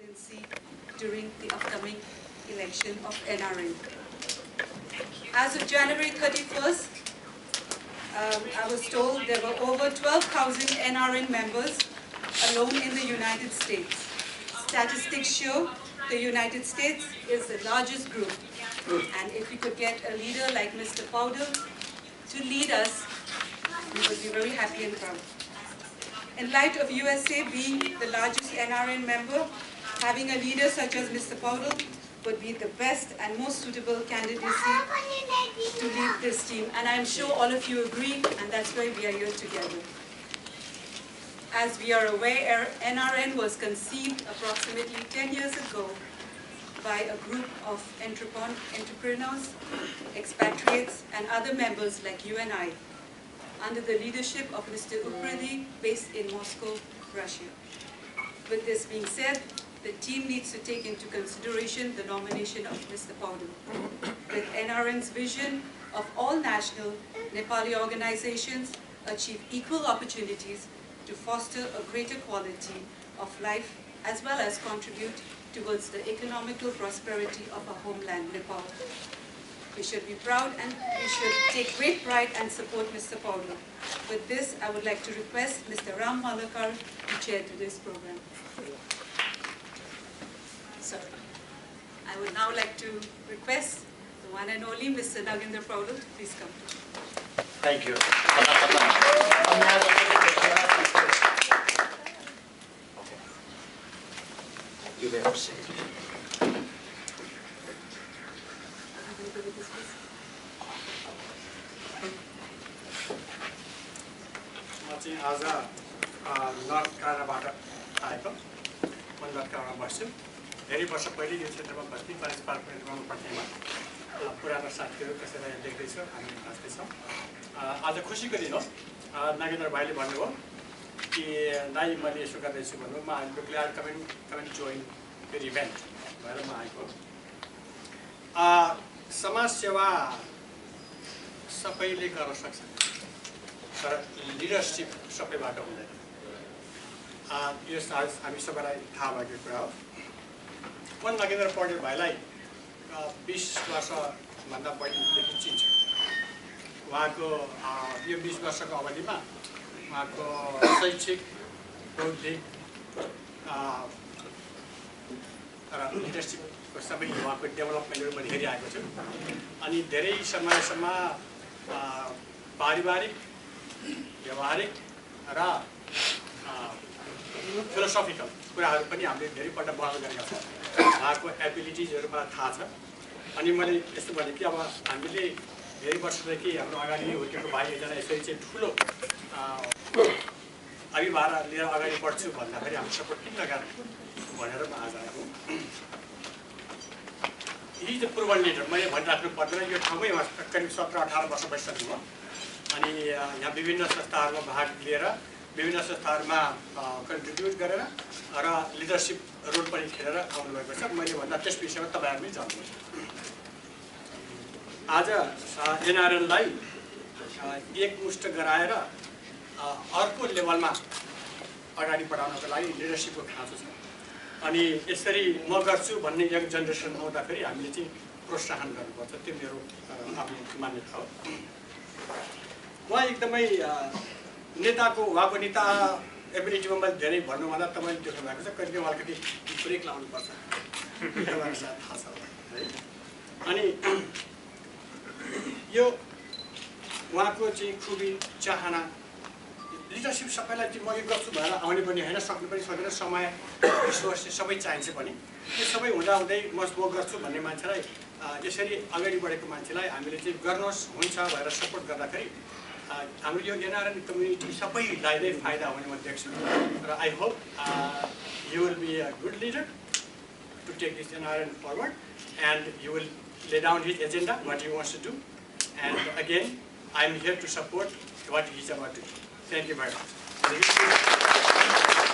candidacy during the upcoming election of NRN. As of January 31st, I was told there were over 12,000 NRN members alone in the United States. Statistics show the United States is the largest group, and if we could get a leader like Mr. Poudel to lead us, we would be very happy and proud. In light of USA being the largest NRN member, having a leader such as Mr. Poudel would be the best and most suitable candidacy to lead this team. And I'm sure all of you agree, and that's why we are here together. As we are aware, NRN was conceived approximately 10 years ago by a group of entrepreneurs, expatriates, and other members like you and I, under the leadership of Mr. Upredi, based in Moscow, Russia. With this being said, the team needs to take into consideration the nomination of Mr. Poudel. With NRN's vision of all national Nepali organizations achieve equal opportunities to foster a greater quality of life as well as contribute towards the economical prosperity of our homeland, Nepal. We should be proud and we should take great pride and support Mr. Poudel. With this, I would like to request Mr. Ram Malakar to chair today's program. Sorry. I would now like to request the one and only Mr. Nagendra Poudel to please come. Thank you. You may proceed. आज north कानाबाट आएको म north कानामा बस्छु धेरै वर्ष पहिले यो क्षेत्रमा बस्ने कलेज पार्क निर्माण पट्टीमा पुरानो साथीहरू कसैलाई देख्दैछु हामी बस्दैछौँ आज खुसीको दिन हो नागेन्द्र भाइले भन्नुभयो कि दाइ मैले यसो गर्दैछु भन्नु म ग्ल्याड कमेन्ट जोइन यो इभेन्ट भएर म आएको समाज सेवा सबैले गर्न सक्छ तर लिडरसिप सबैबाट हुँदैन यो हामी सबैलाई थाहा भएको कुरा हो म नागेन्द्र पौडेल भाइलाई 20 वर्षभन्दा पहिलेदेखि चिन्छु उहाँको यो 20 वर्षको अवधिमा उहाँको शैक्षिक बौद्धिक र लिडरसिपको सबै उहाँको डेभलपमेन्टहरू मैले हेरिआएको छु अनि धेरै समयसम्म पारिवारिक व्यवहारिक र फिलोसफिकल कुराहरू पनि हामीले धेरैपल्ट बहस गरेका छौँ उहाँको एबिलिटिजहरू मलाई थाहा छ अनि मैले यस्तो भने कि अब हामीले धेरै वर्षदेखि हाम्रो अगाडि हुर्केको भाइ एकजना यसरी चाहिँ ठुलो अभिभार लिएर अगाडि बढ्छु भन्दाखेरि हाम्रो सपोर्ट किन लगाएर भनेर म आज आएको यही चाहिँ पूर्व लिडर मैले भनिराख्नु पर्दैन यो ठाउँमै करिब 17-18 वर्ष बसिसक्नु हो अनि यहाँ विभिन्न संस्थाहरूमा भाग लिएर विभिन्न संस्थाहरूमा कन्ट्रिब्युट गरेर र लिडरसिप रोल पनि खेलेर आउनुभएको छ मैले भन्दा त्यस विषयमा तपाईँहरूले जान्नुहुन्छ आज एनआरएनलाई एकमुष्ट गराएर अर्को लेभलमा अगाडि बढाउनको लागि लिडरसिपको खाँचो छ अनि यसरी म गर्छु भन्ने यङ जेनेरेसन आउँदाखेरि हामीले चाहिँ प्रोत्साहन गर्नुपर्छ त्यो मेरो आफ्नो मान्यता हो उहाँ एकदमै नेताको उहाँको नेता एबिलिटीमा मैले धेरै भन्नुभन्दा तपाईँले देख्नु भएको छ कहिले अलिकति ब्रेक लाउनुपर्छ थाहा छ है अनि यो उहाँको चाहिँ खुबी चाहना लिडरसिप सबैलाई चाहिँ म यो गर्छु भनेर आउने पनि होइन सक्नु पनि सक्दैन समय रिसोर्स सबै चाहिन्छ पनि यो सबै हुँदाहुँदै म गर्छु भन्ने मान्छेलाई यसरी अगाडि बढेको मान्छेलाई हामीले चाहिँ गर्नुहोस् हुन्छ भनेर सपोर्ट गर्दाखेरि हाम्रो यो एनआरएन कम्युनिटी सबैलाई नै फाइदा हुने म देख्छु र I hope you will be a good leader to take this NRN forward and you will lay down his agenda, what he wants to do, and again, I am here to support what he is about to do. Thank you very much. Thank you.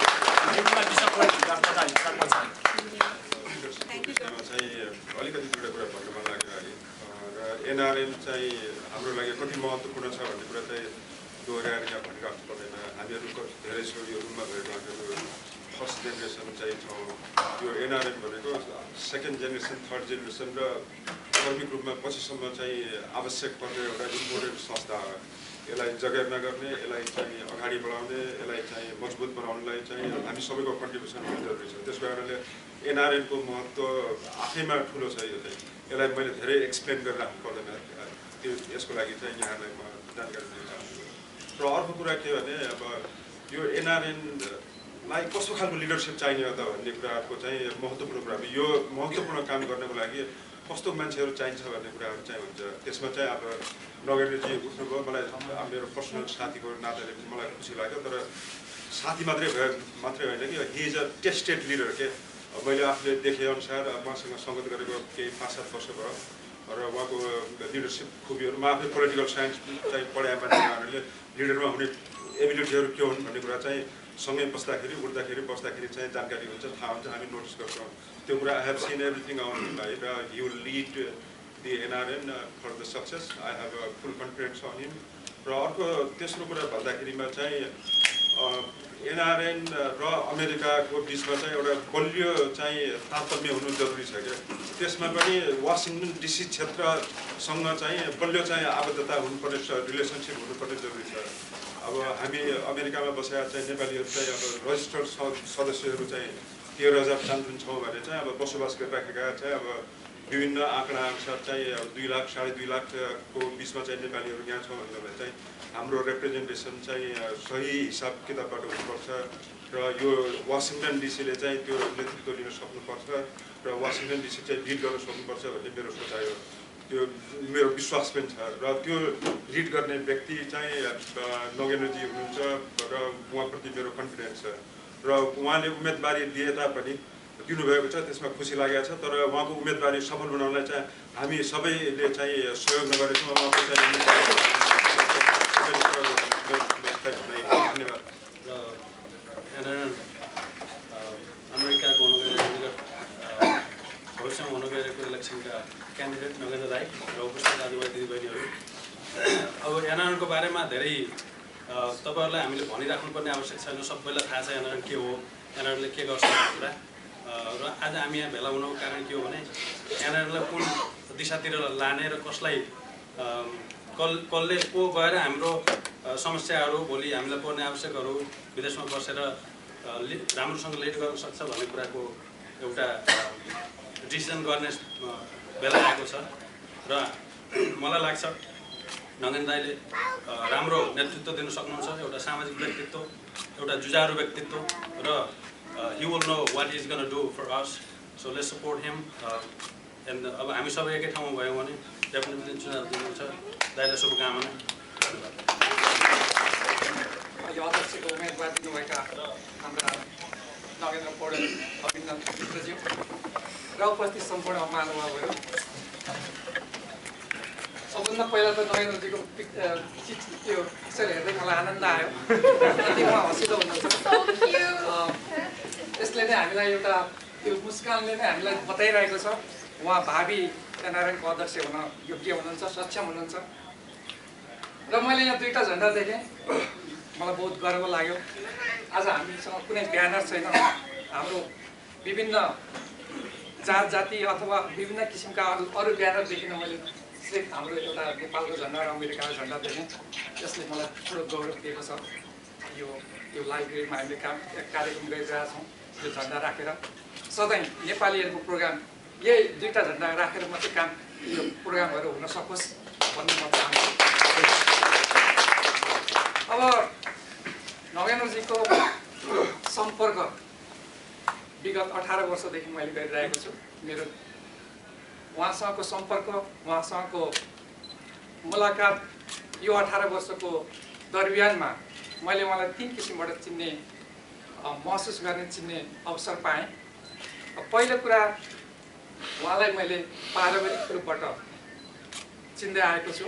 अलिकति दुईवटा कुरा भन्नु मन लाग्यो अहिले र NRN चाहिँ हाम्रो लागि कति महत्त्वपूर्ण छ भन्ने कुरा चाहिँ दोहोऱ्याएर यहाँ भनिराख्नु पर्दैन हामीहरू धेरै छौँ यो रुममा भइरहेको फर्स्ट जेनेरेसन चाहिँ छौँ। यो एनआरएन भनेको सेकेन्ड जेनेरेसन थर्ड जेनेरेसन र कर्मिक रूपमा पछिसम्म चाहिँ आवश्यक पर्ने एउटा इम्पोर्टेन्ट संस्था हो। यसलाई जगेर्ना गर्ने, यसलाई चाहिँ अगाडि बढाउने, यसलाई चाहिँ मजबुत बनाउनलाई चाहिँ हामी सबैको कन्ट्रिब्युसन हुनु जरुरी छ। त्यस कारणले एनआरएनको महत्त्व आफैमा ठुलो छ। यो चाहिँ यसलाई मैले धेरै एक्सप्लेन गरेर राख्नु पर्दैन। त्यो यसको लागि चाहिँ यहाँलाई म जानकारी दिन चाहन्छु। र अर्को कुरा के भने अब यो एनआरएनलाई कस्तो खालको लिडरसिप चाहिने हो त भन्ने कुराको चाहिँ महत्त्वपूर्ण कुरा। यो महत्त्वपूर्ण काम गर्नको लागि कस्तो मान्छेहरू चाहिन्छ भन्ने कुराहरू चाहिँ हुन्छ। त्यसमा चाहिँ अब नगेन्द्रजी उठ्नुभयो, मलाई मेरो पर्सनल साथीको नाताले मलाई खुसी लाग्यो। तर साथी मात्रै होइन कि he is a tested leader के। मैले आफूले देखेअनुसार उहाँसँग सङ्गत गरेको केही 5-7 वर्ष भयो र उहाँको लिडरसिप खुबीहरू, म आफै पोलिटिकल साइन्स चाहिँ पढाए मान्छेहरूले लिडरमा हुने एबिलिटीहरू के हुन् भन्ने कुरा चाहिँ सँगै बस्दाखेरि बस्दाखेरि चाहिँ जानकारी हुन्छ, थाहा हुन्छ, हामी नोटिस गर्छौँ त्यो कुरा। I have seen everything on him है, र he will lead the NRN for the success. I have a full confidence on him. र अर्को तेस्रो कुरा भन्दाखेरिमा चाहिँ एनआरएन र अमेरिकाको बिचमा चाहिँ एउटा बलियो चाहिँ तारतम्य हुनु जरुरी छ क्या। त्यसमा पनि वासिङटन डिसी क्षेत्रसँग चाहिँ बलियो चाहिँ आबद्धता हुनुपर्ने, रिलेसनसिप हुनुपर्ने जरुरी छ। अब हामी अमेरिकामा बसेका चाहिँ नेपालीहरू चाहिँ अब रजिस्टर्ड सदस्यहरू चाहिँ 13,000 छौँ भने चाहिँ अब बसोबास गरिराखेका चाहिँ अब विभिन्न आँकडा अनुसार चाहिँ अब 2 लाख 2.5 लाखको बिचमा चाहिँ नेपालीहरू यहाँ छौँ भन्दा चाहिँ हाम्रो रिप्रेजेन्टेसन चाहिँ सही हिसाब किताबबाट हुनुपर्छ। र यो वासिङटन डिसीले चाहिँ त्यो नेतृत्व लिन सक्नुपर्छ र वासिङटन डिसी चाहिँ लिड गर्न सक्नुपर्छ भन्ने मेरो सोचाइ हो। त्यो मेरो विश्वास पनि छ। र त्यो लिड गर्ने व्यक्ति चाहिँ नगेन्द्रजी हुनुहुन्छ र उहाँप्रति मेरो कन्फिडेन्स छ। र उहाँले उम्मेदवारी दिए तापनि दिनुभएको छ, त्यसमा खुसी लागेको छ। तर उहाँको उम्मेदवारी सफल बनाउनलाई चाहिँ हामी सबैले चाहिँ सहयोग नगरेछौँ। उहाँको चाहिँ धन्यवाद। र एनआरएन अमेरिकाको भविष्यमा हुन गइरहेको इलेक्सनका क्यान्डिडेट नगेन्द्र राई र उपस्थित दाजुभाइ दिदीबहिनीहरू, अब एनआरएनको बारेमा धेरै तपाईँहरूलाई हामीले भनिराख्नुपर्ने आवश्यक छैन। सबैलाई थाहा छ एनआरएन के हो, एनआरएनले के गर्छ भन्ने कुरा। र आज हामी यहाँ भेला हुनुको कारण के हो भने एनआरएनलाई कुन दिशातिर लाने र कसलाई कसले को गएर हाम्रो समस्याहरू, भोलि हामीलाई पर्ने आवश्यकहरू, विदेशमा बसेर राम्रोसँग लिड गर्न सक्छ भन्ने कुराको एउटा डिसिजन गर्ने बेला आएको छ। र मलाई लाग्छ नगेन्द्र दाइले राम्रो नेतृत्व दिन सक्नुहुन्छ। एउटा सामाजिक व्यक्तित्व, एउटा जुझारु व्यक्तित्व, र he will know what he is going to do for us, so let's support him. And अब हामी सबै एकै ठाउँमा भयौँ भने डेफिनेटली चुनाव दिनुहुन्छ। दाइलाई शुभकामना। यो अध्यक्षको उम्मेदवार दिनुभएका हाम्रा नगेन्द्र पौडेल, अभिनन्दन मित्रज्यू र उपस्थित सम्पूर्ण महानुभावहरू, सबभन्दा पहिला त नगेन्द्रजीको त्यो पिक्चर हेर्दै मलाई आनन्द आयो। यति उहाँ हँसिलो हुनुहुन्छ। यसले नै हामीलाई एउटा त्यो मुस्कानले नै हामीलाई बताइरहेको छ उहाँ भावी एनआरएनको अध्यक्ष हुन योग्य हुनुहुन्छ, सक्षम हुनुहुन्छ। र मैले यहाँ 2टा झन्डा देखेँ, मलाई बहुत गर्व लाग्यो। आज हामीसँग कुनै ब्यानर छैन। हाम्रो विभिन्न जात जाति अथवा विभिन्न किसिमका अरू ब्यानर देखिन। मैले सिर्फ हाम्रो एउटा नेपालको झन्डा र अमेरिकाको झन्डा देखेँ। यसले मलाई ठुलो गौरव दिएको छ। यो लाइब्रेरीमा हामीले कार्यक्रम गरिरहेका छौँ। यो झन्डा राखेर सधैँ नेपालीहरूको प्रोग्राम यही 2टा झन्डा राखेर मात्रै काम, यो प्रोग्रामहरू हुन सकोस् भन्ने म चाहन्छु। अब नगेन्द्रजीको सम्पर्क विगत 18 वर्षदेखि मैले गरिरहेको छु। मेरो उहाँसँगको सम्पर्क, उहाँसँगको मुलाकात यो 18 वर्षको दरमियानमा मैले उहाँलाई 3 किसिमबाट चिन्ने, महसुस गर्ने, चिन्ने अवसर पाएँ। पहिलो कुरा, उहाँलाई मैले पारिवारिक रूपबाट चिन्दै आएको छु।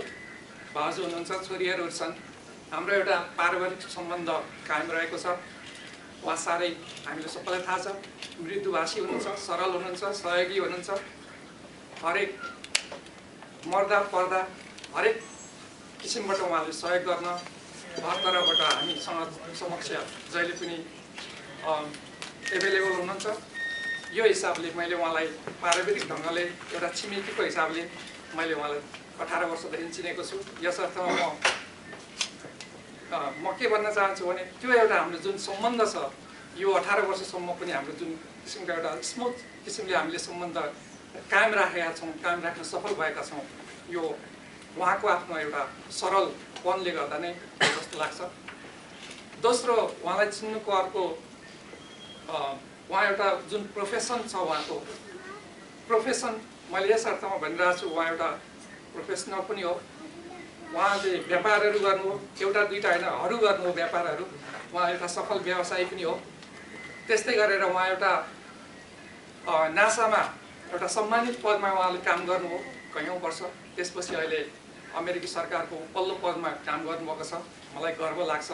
भाउजू हुनुहुन्छ, छोरीहरू छन्। हाम्रो एउटा पारिवारिक सम्बन्ध कायम रहेको छ। उहाँ साह्रै हामीले सबैलाई थाहा छ मृदुभाषी हुनुहुन्छ, सरल हुनुहुन्छ, सहयोगी हुनुहुन्छ। हरेक मर्दा पर्दा हरेक किसिमबाट उहाँले सहयोग गर्न हर तरहबाट हामीसँग समक्ष जहिले पनि एभाइलेबल हुनुहुन्छ। यो हिसाबले मैले उहाँलाई पारम्परिक ढङ्गले एउटा छिमेकीको हिसाबले मैले उहाँलाई 18 वर्षदेखि चिनेको छु। यस अर्थमा म के भन्न चाहन्छु भने त्यो एउटा हाम्रो जुन सम्बन्ध छ यो 18 वर्षसम्म पनि हाम्रो जुन किसिमको एउटा स्मुथ किसिमले हामीले सम्बन्ध कायम राखेका छौँ, कायम राख्न सफल भएका छौँ। यो उहाँको आफ्नो एउटा सरलपनले गर्दा नै जस्तो लाग्छ। दोस्रो, उहाँलाई चिन्नुको अर्को उहाँ एउटा जुन प्रोफेसन छ, उहाँको प्रोफेसन मैले यस अर्थमा भनिरहेको छु, उहाँ एउटा प्रोफेसनल पनि हो। उहाँले व्यापारहरू गर्नु, एउटा दुईटा होइन अरू गर्नु व्यापारहरू। उहाँ एउटा सफल व्यवसायी पनि हो। त्यस्तै गरेर उहाँ एउटा नासामा एउटा सम्मानित पदमा उहाँले काम गर्नुभयो कैयौँ वर्ष। त्यसपछि अहिले अमेरिकी सरकारको पल्लो पदमा काम गर्नुभएको छ। मलाई गर्व लाग्छ,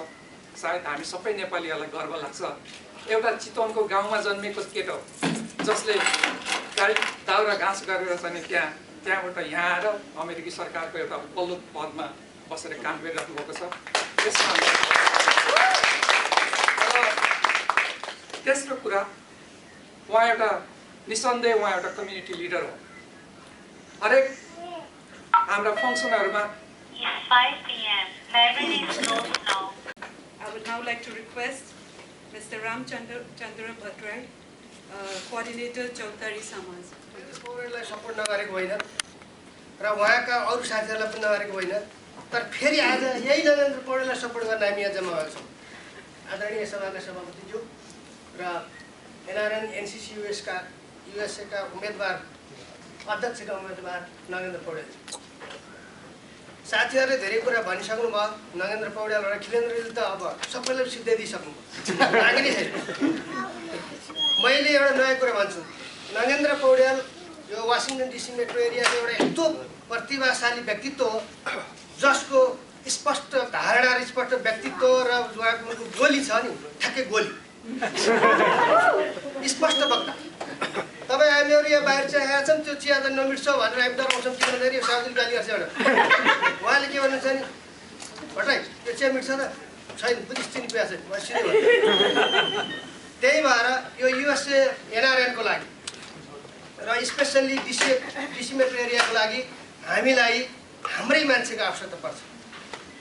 सायद हामी सबै नेपालीहरूलाई गर्व लाग्छ। एउटा चितवनको गाउँमा जन्मेको केटो जसले गाई दाउरा घाँस गरेर चाहिँ त्यहाँबाट यहाँ आएर अमेरिकी सरकारको एउटा पल्लो पदमा बसेर काम गरिराख्नु भएको छ। त्यसमा तेस्रो कुरा, उहाँ एउटा निसन्देह उहाँ एउटा कम्युनिटी लिडर हो। हरेक हाम्रा फङ्सनहरूमा I would now like to request Mr. Nagendra Bhattrai, coordinator Chautari Samaj. पौडेललाई सपोर्ट नगरेको होइन र उहाँका अरू साथीहरूलाई पनि नगरेको होइन, तर फेरि आज यही नरेन्द्र पौडेललाई सपोर्ट गर्न हामी यहाँ जम्मा भएको छौँ। आदरणीय सभाका सभापतिज्यू र NRN NCC USA का उम्मेदवार अध्यक्षका उम्मेदवार नागेन्द्र पौडेल। साथीहरूले धेरै कुरा भनिसक्नु भयो। नागेन्द्र पौडेल र खिलेन्द्रले त अब सबैलाई सिद्धाइदिइसक्नु भयो, बाँकी नै छैन। मैले एउटा नयाँ कुरा भन्छु। नागेन्द्र पौडेल यो वासिङटन DC मेट्रो एरियाको एउटा यस्तो प्रतिभाशाली व्यक्तित्व हो जसको स्पष्ट धारणा र स्पष्ट व्यक्तित्व र उहाँको गोली छ नि, ठ्याक्कै गोली स्पष्ट वक्ता। तपाईँ हामीहरू यहाँ बाहिर चाहिँ आएका छौँ, त्यो चिया त नमिट्छ भनेर हामी डराउँछौँ। किन भन्दाखेरि साउदी गाली गर्छ एउटा। उहाँले के भन्नुहुन्छ नि, भट्टाइ त्यो चिया मिट्छ त छैन, पुलिस चिनी पिया छैन, सिधै भन्नु। त्यही भएर यो USA NRN को लागि र स्पेसल्ली DC मेट्रो एरियाको लागि हामीलाई हाम्रै मान्छेको आवश्यकता पर्छ।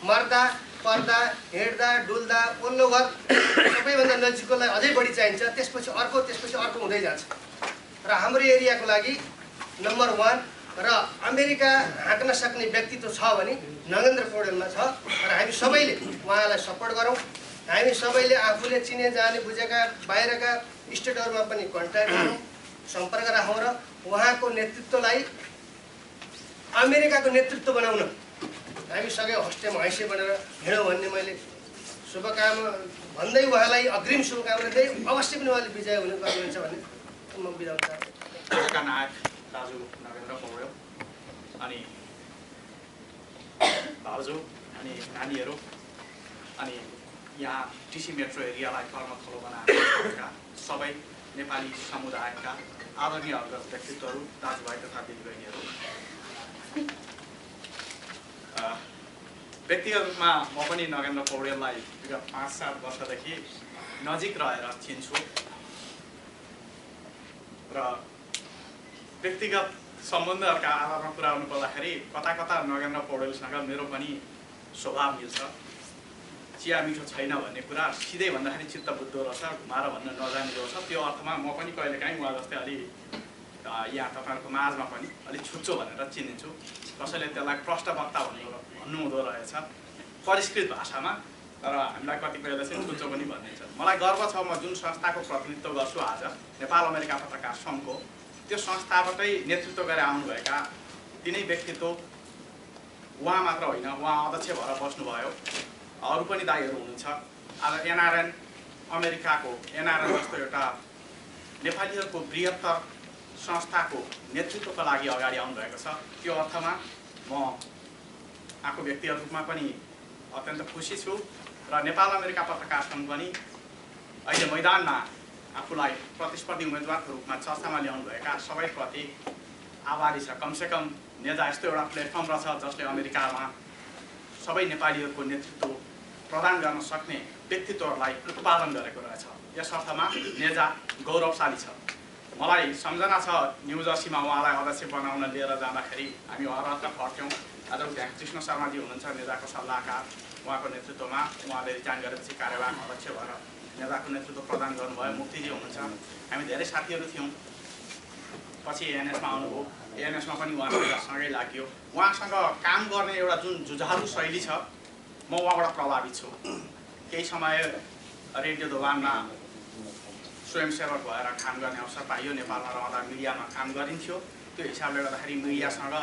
मर्दा पर्दा हिँड्दा डुल्दा पल्लो घर सबैभन्दा नजिककोलाई अझै बढी चाहिन्छ। त्यसपछि अर्को हुँदै जान्छ। र हाम्रो एरियाको लागि नम्बर 1 र अमेरिका हाँक्न सक्ने व्यक्तित्व छ भने नागेन्द्र पौडेलमा छ। र हामी सबैले उहाँलाई सपोर्ट गरौँ। हामी सबैले आफूले चिने जाने बुझेका बाहिरका स्टेटहरूमा पनि कन्ट्याक्ट गरौँ, सम्पर्क राखौँ र उहाँको नेतृत्वलाई अमेरिकाको नेतृत्व बनाउन हामी सबै हस्टेम हैसे बनेर हिँडौँ भन्ने मैले शुभकामना भन्दै उहाँलाई अग्रिम शुभकामना दिएँ। अवश्य पनि उहाँले विजय हुने गर्नुहुन्छ भन्ने म बिदा का नायक दाजु नागेन्द्र पौडेल अनि भाउजू अनि नानीहरू अनि यहाँ DC मेट्रो एरियालाई कर्मथलो बनाएका सबै नेपाली समुदायका आदरणीय अग्रज व्यक्तित्वहरू, दाजुभाइ तथा दिदीबहिनीहरू, व्यक्तिगत रूपमा म पनि नागेन्द्र पौडेललाई विगत 5-7 वर्षदेखि नजिक रहेर चिन्छु र व्यक्तिगत सम्बन्धहरूका आधारमा कुरा गर्नु पर्दाखेरि कता नागेन्द्र पौडेलसँग मेरो पनि स्वभाव मिल्छ। चिया मिठो छैन भन्ने कुरा सिधै भन्दाखेरि चित्त बुझ्दो रहेछ, घुमाएर भन्न नजानिदो रहेछ। त्यो अर्थमा म पनि कहिलेकाहीँ उहाँ जस्तै अलि यहाँ तपाईँहरूको माझमा पनि अलिक छुच्चो भनेर चिनिन्छु। कसैले त्यसलाई प्रष्ट वक्ता भन्नुहुँदो रहेछ परिष्कृत भाषामा, तर हामीलाई कतिपयले चाहिँ छुच्चो पनि भनिन्छ। मलाई गर्व छ म जुन संस्थाको प्रतिनिधित्व गर्छु आज, नेपाल अमेरिका पत्रकार सङ्घको, त्यो संस्थाबाटै नेतृत्व गरेर आउनुभएका तिनै व्यक्तित्व उहाँ मात्र होइन, उहाँ अध्यक्ष भएर बस्नुभयो, अरू पनि दाइहरू हुनुहुन्छ। आज NRN अमेरिकाको NRN जस्तो एउटा नेपालीहरूको बृहत्तर संस्थाको नेतृत्वको लागि अगाडि आउनुभएको छ। त्यो अर्थमा म आफू व्यक्तिगत रूपमा पनि अत्यन्त खुसी छु र नेपाल अमेरिका पत्रकार सङ्घ पनि अहिले मैदानमा आफूलाई प्रतिस्पर्धी उम्मेदवारको रूपमा चर्चामा ल्याउनुभएका सबैप्रति आभारी छ। कमसेकम नेजा यस्तो एउटा प्लेटफर्म रहेछ जसले अमेरिकामा सबै नेपालीहरूको नेतृत्व प्रदान गर्न सक्ने व्यक्तित्वहरूलाई उत्पादन गरेको रहेछ। यस अर्थमा नेजा गौरवशाली छ। मलाई सम्झना छ न्यू जर्सीमा उहाँलाई अध्यक्ष बनाउन लिएर जाँदाखेरि हामी हरहत्ता फर्थ्यौँ। आज त्यहाँ कृष्ण शर्माजी हुनुहुन्छ नेजाको सल्लाहकार, उहाँको नेतृत्वमा उहाँले रिजाइन गरेपछि कार्यवाहक अध्यक्ष भएर नेताको नेतृत्व प्रदान गर्नुभयो। मुक्तिजी हुनुहुन्छ, हामी धेरै साथीहरू थियौँ। पछि एएनएसमा आउनुभयो, एएनएसमा पनि उहाँसँग सँगै लाग्यो। उहाँसँग काम गर्ने एउटा जुन जुझारु शैली छ, म उहाँबाट प्रभावित छु। केही समय रेडियो दोभानमा स्वयंसेवक भएर काम गर्ने अवसर पाइयो। नेपालमा रहँदा मिडियामा काम गरिन्थ्यो। त्यो हिसाबले गर्दाखेरि मिडियासँग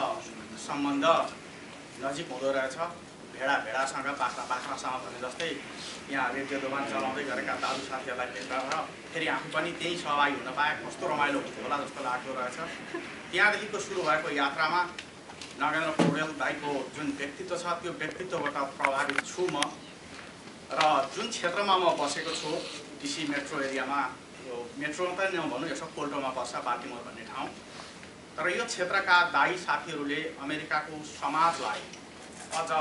सम्बन्ध नजिक हुँदो रहेछ। भेडासँग बाख्रासँग भने जस्तै यहाँ रेडियो दोभान चलाउँदै गरेका दाजु साथीहरूलाई भेट्दा र फेरि आफू पनि त्यही सहभागी हुन पाए कस्तो रमाइलो हुन्थ्यो होला जस्तो लाग्दो रहेछ। त्यहाँदेखिको सुरु भएको यात्रामा नगेन्द्र पौडेल दाईको जुन व्यक्तित्व छ त्यो व्यक्तित्वबाट प्रभावित छु म। र जुन क्षेत्रमा म बसेको छु डिसी मेट्रो एरियामा, यो मेट्रोमा त नभनौँ, यसो कोल्टोमा बस्छ बाल्टिमोर भन्ने ठाउँ। तर यो क्षेत्रका दाई साथीहरूले अमेरिकाको समाजलाई अझ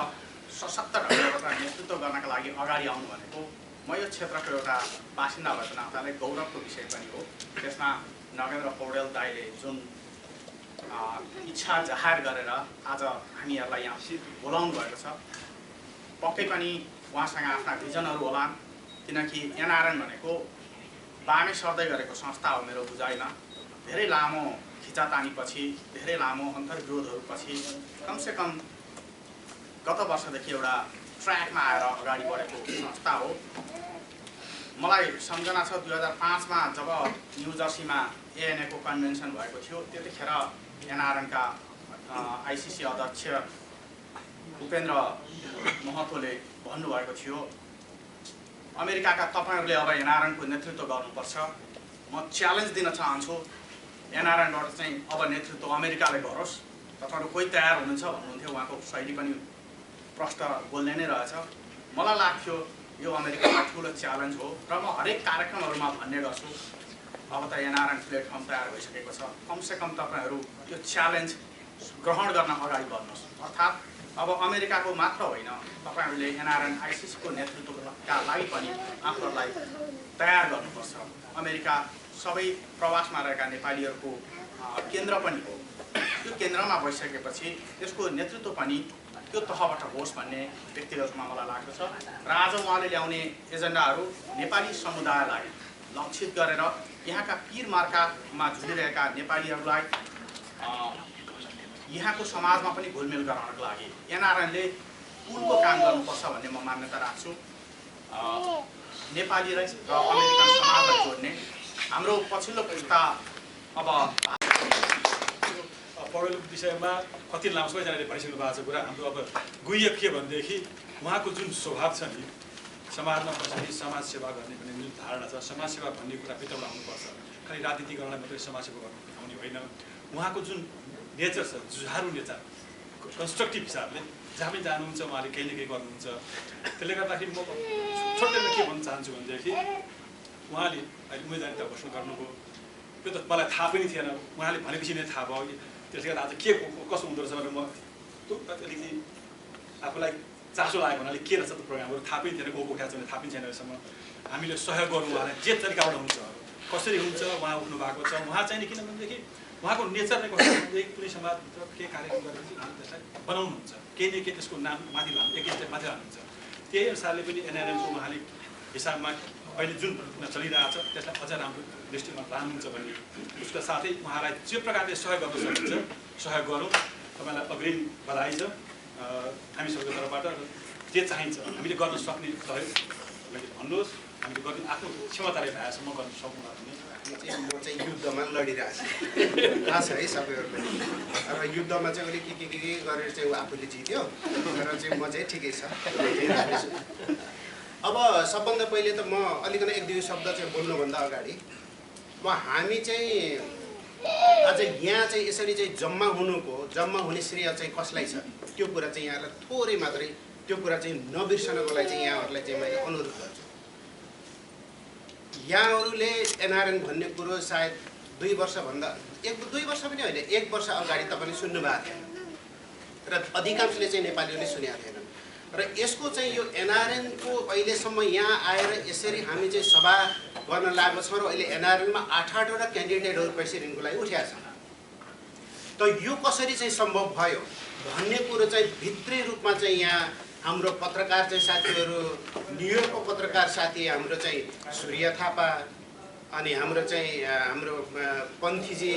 सशक्त ढङ्गबाट नेतृत्व गर्नका लागि अगाडि आउनु भनेको म यो क्षेत्रको एउटा बासिन्दा भएको नाताले गौरवको विषय पनि हो। त्यसमा नगेन्द्र पौडेल दाईले जुन इच्छा जाहेर गरेर आज हामीहरूलाई यहाँ बोलाउनु भएको छ, पक्कै पनि उहाँसँग आफ्ना भिजनहरू होलान्। किनकि एनआरएन भनेको बामे सर्दै गरेको संस्था हो मेरो बुझाइमा। धेरै लामो खिचातानीपछि, धेरै लामो अन्तर्विरोधहरूपछि कमसेकम गत वर्षदेखि एउटा ट्र्याकमा आएर अगाडि बढेको संस्था हो। मलाई सम्झना छ 2005मा जब न्यू जर्सीमा एएनएको कन्भेन्सन भएको थियो, त्यतिखेर एनआरएनका आइसिसी अध्यक्ष उपेन्द्र महतोले भन्नुभएको थियो, अमेरिकाका तपाईँहरूले अब एनआरएनको नेतृत्व गर्नुपर्छ। म च्यालेन्ज दिन चाहन्छु, एनआरएनबाट चाहिँ अब नेतृत्व अमेरिकाले गरोस्। तपाईँहरू कोही तयार हुनुहुन्छ भन्नुहुन्थ्यो। उहाँको शैली पनि प्रष्ट बोल्ने नै रहेछ। मलाई लाग्थ्यो यो अमेरिकामा ठुलो च्यालेन्ज हो र म हरेक कार्यक्रमहरूमा भन्ने गर्छु, अब त एनआरएन प्लेटफर्म तयार भइसकेको छ, कमसेकम तपाईँहरू यो च्यालेन्ज ग्रहण गर्न अगाडि बढ्नुहोस्। अर्थात् अब अमेरिकाको मात्र होइन, तपाईँहरूले एनआरएन आइसिसीको नेतृत्वका लागि पनि आफूहरूलाई तयार गर्नुपर्छ। अमेरिका सबै प्रवासमा रहेका नेपालीहरूको केन्द्र पनि हो। त्यो केन्द्रमा बसिसकेपछि यसको नेतृत्व पनि त्यो तहबाट होस् भन्ने व्यक्तिगत रूपमा मलाई लाग्दछ। र आज उहाँले ल्याउने एजेन्डाहरू नेपाली समुदायलाई लक्षित गरेर यहाँका पीर मार्कामा झुलिरहेका नेपालीहरूलाई यहाँको समाजमा पनि घुलमेल गराउनको लागि एनआरएनले पुलको काम गर्नुपर्छ भन्ने म मान्यता राख्छु। नेपाली र अमेरिकन समाजलाई जोड्ने हाम्रो पछिल्लो पुस्ता अब पौडेलको विषयमा कति लामो सबैजनाले भनिसक्नु भएको छ कुरा। हाम्रो अब गुह्य के भनेदेखि उहाँको जुन स्वभाव छ नि, समाजमा बस्ने समाज सेवा गर्ने भन्ने जुन धारणा छ, समाज सेवा भन्ने कुरा भित्रबाट आउनुपर्छ। खालि राजनीति गर्नलाई मात्रै समाज सेवा गर्नु आउने होइन। उहाँको जुन नेचर छ, जुझारु नेचर, कन्स्ट्रक्टिभ हिसाबले जहाँ पनि जानुहुन्छ उहाँले केही न केही गर्नुहुन्छ। त्यसले गर्दाखेरि म छोटोमा के भन्न चाहन्छु भनेदेखि उहाँले अहिले उम्मेदवारिता घोषणा गर्नुभयो, त्यो त मलाई थाहा पनि थिएन। उहाँले भनेपछि नै थाहा भयो। त्यसले गर्दा आज के कसो हुँदो रहेछ भनेर म अलिकति आफूलाई चासो लागेको हुनाले के रहेछ त्यो प्रोग्रामहरू थाहा पनि थिएन, गएको क्या छैन, थाहा पनि छैन। अहिलेसम्म हामीले सहयोग गर्नु उहाँलाई जे तरिकाबाट हुन्छ, कसरी हुन्छ उहाँ उठ्नु भएको छ। उहाँ चाहिँ किन भनेदेखि उहाँको नेचर नै कस्तो भनेदेखि कुनै समाजभित्र के कार्यक्रम गरेपछि उहाँले त्यसलाई बनाउनुहुन्छ, केही न केही त्यसको नाम माथि लानु, एक स्टेप माथि लानुहुन्छ। त्यही अनुसारले पनि एनआरएनको उहाँले हिसाबमा अहिले जुन चलिरहेको छ त्यसलाई अझ राम्रो दृष्टिमा लानुहुन्छ भन्ने उसका साथै उहाँलाई जे प्रकारले सहयोग गर्न सकिन्छ सहयोग गरौँ। तपाईँलाई अग्रिम बधाई छ हामी सबैको तर्फबाट। जे चाहिन्छ हामीले गर्न सक्ने सहयोग भन्नुहोस्, हामीले गर्ने आफ्नो क्षमताले भएसम्म गर्न सक्नुला भन्ने। म चाहिँ युद्धमा लडिरहेको छु, थाहा छ है सबैहरूलाई। र युद्धमा चाहिँ उसले के गरेर चाहिँ आफूले जित्यो, तर चाहिँ म चाहिँ ठिकै छ। अब सबभन्दा पहिले त म अलिकति एक दुई शब्द चाहिँ बोल्नुभन्दा अगाडि हामी चाहिँ आज यहाँ चाहिँ यसरी चाहिँ जम्मा हुने श्रेय चाहिँ कसलाई छ त्यो कुरा चाहिँ यहाँलाई थोरै मात्रै त्यो कुरा चाहिँ नबिर्सनको लागि चाहिँ यहाँहरूलाई चाहिँ मैले अनुरोध गर्छु। यहाँहरूले एनआरएन भन्ने कुरो सायद 2 वर्षभन्दा 2 वर्ष पनि होइन, 1 वर्ष अगाडि तपाईँले सुन्नुभएको थियो र अधिकांशले चाहिँ नेपालीहरूले सुनेका थिएनन्। र यसको चाहिँ यो NRN को अहिलेसम्म यहाँ आएर यसरी हामी चाहिँ सभा गर्न लागेको छौँ र अहिले NRN मा 8-8 वटा क्यान्डिडेटहरु प्रेसिडेन्टको लागि उठेका छन्। त यो कसरी चाहिँ सम्भव भयो भन्ने कुरो चाहिँ भित्री रूपमा चाहिँ यहाँ हाम्रो पत्रकार चाहिँ साथीहरु, न्युयोर्कको पत्रकार साथी हाम्रो चाहिँ सूर्य थापा, अनि हाम्रो चाहिँ हाम्रो पन्थीजी,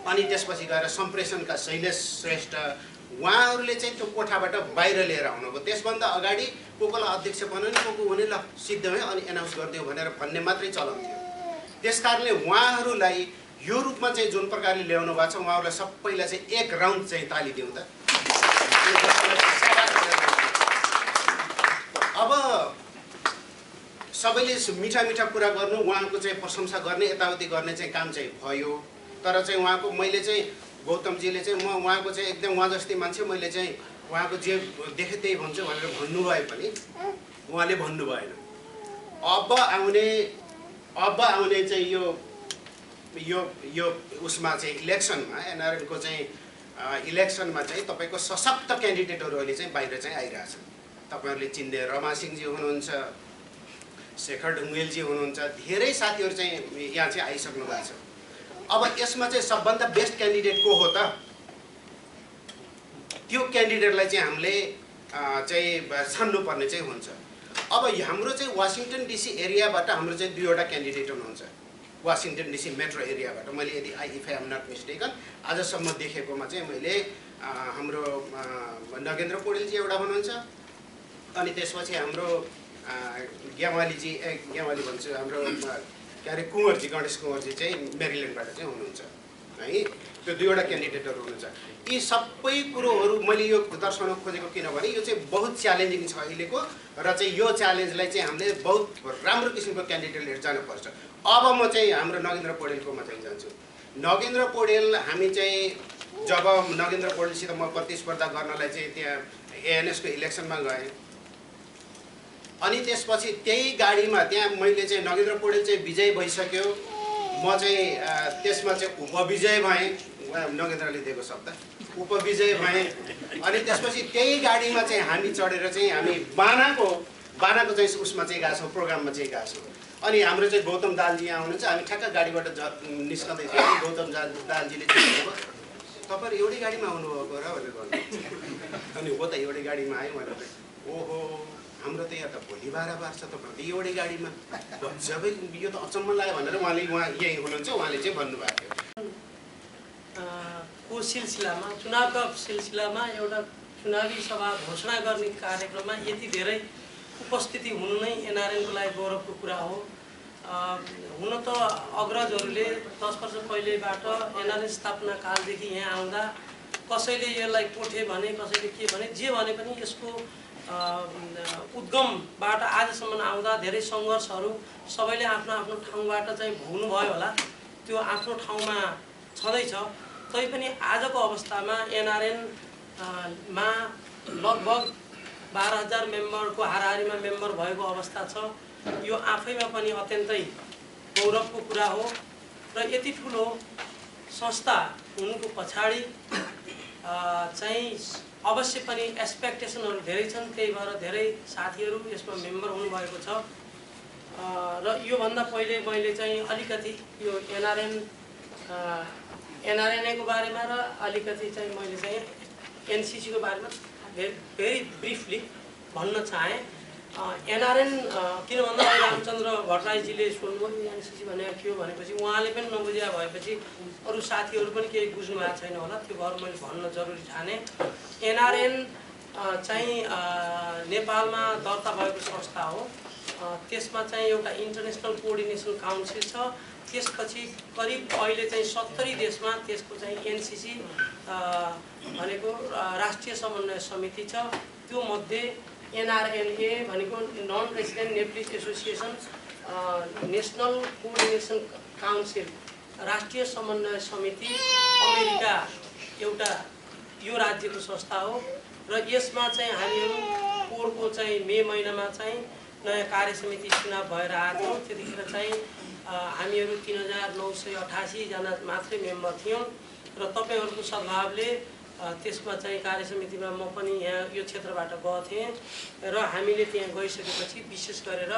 अनि त्यसपछि गएर सम्प्रेषणका शैलेश श्रेष्ठ, उहाँहरूले चाहिँ त्यो कोठाबाट बाहिर लिएर आउनुभयो। त्यसभन्दा अगाडि कोकोलाई अध्यक्ष बनाउने, कोको हुने ल सिद्ध भयो अनि एनाउन्स गरिदियो भनेर भन्ने मात्रै चलन थियो। त्यसकारणले उहाँहरूलाई यो रूपमा चाहिँ जुन प्रकारले ल्याउनु भएको छ, उहाँहरूलाई सबैलाई चाहिँ एक राउन्ड चाहिँ ताली दिउँ त। अब सबैले मिठा मिठा कुरा गर्नु, उहाँको चाहिँ प्रशंसा गर्ने, यताउति गर्ने चाहिँ काम चाहिँ भयो। तर चाहिँ उहाँको मैले चाहिँ गौतमजीले चाहिँ म उहाँको चाहिँ एकदम उहाँ जस्तै मान्छे, मैले चाहिँ उहाँको जे देखे त्यही भन्छु भनेर भन्नुभए पनि उहाँले भन्नु भएन। अब आउने चाहिँ यो उसमा चाहिँ इलेक्सनमा, NRN को चाहिँ इलेक्सनमा चाहिँ तपाईको सशक्त क्यान्डिडेटहरु अहिले चाहिँ बाहिर चाहिँ आइरहेछन्। तपाईहरुले चिन्ने रमा सिंहजी हुनुहुन्छ, शेखर ढुङ्गेलजी हुनुहुन्छ, धेरै साथीहरु चाहिँ यहाँ चाहिँ आइसक्नु भएको छ। अब यसमा चाहिँ सबभन्दा बेस्ट क्यान्डिडेट को हो त? त्यो क्यान्डिडेटलाई चाहिँ हामीले चाहिँ छान्नु पर्ने चाहिँ हुन्छ। अब हाम्रो चाहिँ वाशिंटन DC एरियाबाट हाम्रो चाहिँ 2 वटा क्यान्डिडेट हुनुहुन्छ। वाशिंटन DC मेट्रो एरियाबाट मैले यदि if I am not mistaken आजसम्म देखेकोमा चाहिँ मैले हाम्रो नगेन्द्र पौडेलजी एउटा हुनुहुन्छ, अनि त्यसपछि हाम्रो ग्यावालीजी ग्यावाली भन्छु हाम्रो के अरे कुँवरजी, गणेश कुँवरजी चाहिँ मेरील्यान्डबाट चाहिँ हुनुहुन्छ है। त्यो 2 वटा क्यान्डिडेटहरु हुनुहुन्छ। यी सबै कुरोहरु मैले यो दर्शाउन खोजेको किनभने यो चाहिँ बहुत च्यालेन्जिङ छ अहिलेको, र चाहिँ यो च्यालेन्जलाई चाहिँ हामीले बहुत राम्रो किसिमको क्यान्डिडेट लिएर जानुपर्छ। अब म चाहिँ हाम्रो नगेन्द्र पौडेलकोमा चाहिँ जान्छु। नगेन्द्र पौडेल हामी चाहिँ जब नगेन्द्र पौडेलसित म प्रतिस्पर्धा गर्नलाई चाहिँ त्यहाँ ANS को इलेक्सनमा गएँ, अनि त्यसपछि त्यही गाडीमा त्यहाँ मैले चाहिँ नगेन्द्र पौडेल चाहिँ विजय भइसक्यो, म चाहिँ त्यसमा चाहिँ उपविजय भएँ, नगेन्द्रले दिएको शब्द उपविजय भएँ। अनि त्यसपछि त्यही गाडीमा चाहिँ हामी चढेर चाहिँ हामी बानाको चाहिँ उसमा चाहिँ गएको छौँ, प्रोग्राममा चाहिँ गएको छौँ। अनि हाम्रो चाहिँ गौतम दालजी यहाँ हुनुहुन्छ। हामी ठ्याक्क गाडीबाट निस्कँदै थियौँ, अनि गौतम दालजीले चाहिँ भन्नुभयो तपाईहरु एउटै गाडीमा आउनुभएको र भनेर भन्नुभयो। अनि हो त एउटै गाडीमा आयो भनेर, ओहो हाम्रो त यहाँ त भोलि 12 बार छ, तपाईहरु त एउटै गाडीमा, जबै यो त अचम्म लाग्यो भनेर उहाँ यही हुनुहुन्छ, उहाँले चाहिँ भन्नुभएको थियो। को सिलसिलामा चुनावका सिलसिलामा एउटा चुनावी सभा घोषणा गर्ने कार्यक्रममा यति धेरै उपस्थिति हुनु नै NRN को लागि गौरवको कुरा हो। हुन त अग्रजहरूले 10 वर्ष पहिलेबाट NRN स्थापना कालदेखि यहाँ आउँदा कसैले यसलाई कोठे भने, कसैले के भने, जे भने पनि यसको उद्गमबाट आजसम्म आउँदा धेरै सङ्घर्षहरू सबैले आफ्नो आफ्नो ठाउँबाट चाहिँ भोग्नु भयो होला। त्यो आफ्नो ठाउँमा छँदैछ। तैपनि आजको अवस्थामा NRN मा लगभग 12,000 मेम्बरको हाराहारीमा मेम्बर भएको अवस्था छ। यो आफैमा पनि अत्यन्तै गौरवको कुरा हो। र यति ठुलो संस्था हुनुको पछाडि चाहिँ अवश्य पनि एक्सपेक्टेसनहरू धेरै छन्। त्यही भएर धेरै साथीहरू यसमा मेम्बर हुनुभएको छ। र योभन्दा पहिले मैले चाहिँ अलिकति यो NRN को बारेमा र अलिकति चाहिँ मैले चाहिँ NCC को बारेमा भेरी ब्रिफली भन्न चाहेँ। NRN किन भन्दा रामचन्द्र भट्टराईजीले सोध्नुभयो NCC भनेको के हो भनेपछि उहाँले पनि नबुझेका भएपछि अरू साथीहरू पनि केही बुझ्नु भएको छैन होला। त्यो भएर मैले भन्न जरुरी ठाने। NRN चाहिँ नेपालमा दर्ता भएको संस्था हो। त्यसमा चाहिँ एउटा इन्टरनेसनल कोअर्डिनेसन काउन्सिल छ। त्यसपछि करिब अहिले चाहिँ 70 देशमा त्यसको चाहिँ NCC भनेको राष्ट्रिय समन्वय समिति छ। त्यो मध्ये NRNA भनेको non resident Nepalese association national coordination council राष्ट्रिय समन्वय समिति अमेरिका एउटा यो राज्यको संस्था हो। र यसमा चाहिँ हामीहरू पोहोरको चाहिँ मे महिनामा चाहिँ नयाँ कार्यसमिति चुनाव भएर आएको थियो। त्यतिखेर चाहिँ हामीहरू 3988 जना मात्रै मेम्बर थियौँ। र तपाईहरुको सद्भावले त्यसमा चाहिँ कार्यसमितिमा म पनि यहाँ यो क्षेत्रबाट गएको थिएँ र हामीले त्यहाँ गइसकेपछि विशेष गरेर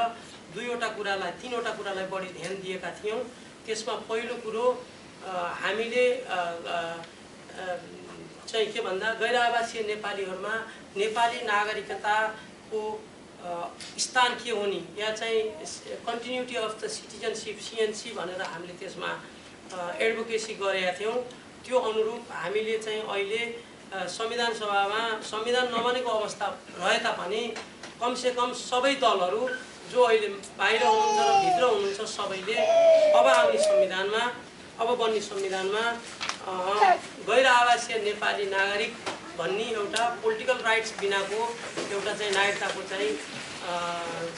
2वटा कुरालाई 3वटा कुरालाई बढी ध्यान दिएका थियौँ। त्यसमा पहिलो कुरो हामीले चाहिँ के भन्दा गैर आवासीय नेपालीहरूमा नेपाली नागरिकताको स्थान के हुने या चाहिँ continuity of the citizenship CNC भनेर हामीले त्यसमा एडभोकेसी गरेका थियौँ। त्यो अनुरूप हामीले चाहिँ अहिले संविधान सभामा संविधान नबनेको अवस्था रहे तापनि कमसेकम सबै दलहरू जो अहिले बाहिर हुनुहुन्छ र भित्र हुनुहुन्छ सबैले अब आउने संविधानमा अब बन्ने संविधानमा गैर आवासीय नेपाली नागरिक भन्ने एउटा पोलिटिकल राइट्स बिनाको एउटा चाहिँ नागरिकताको चाहिँ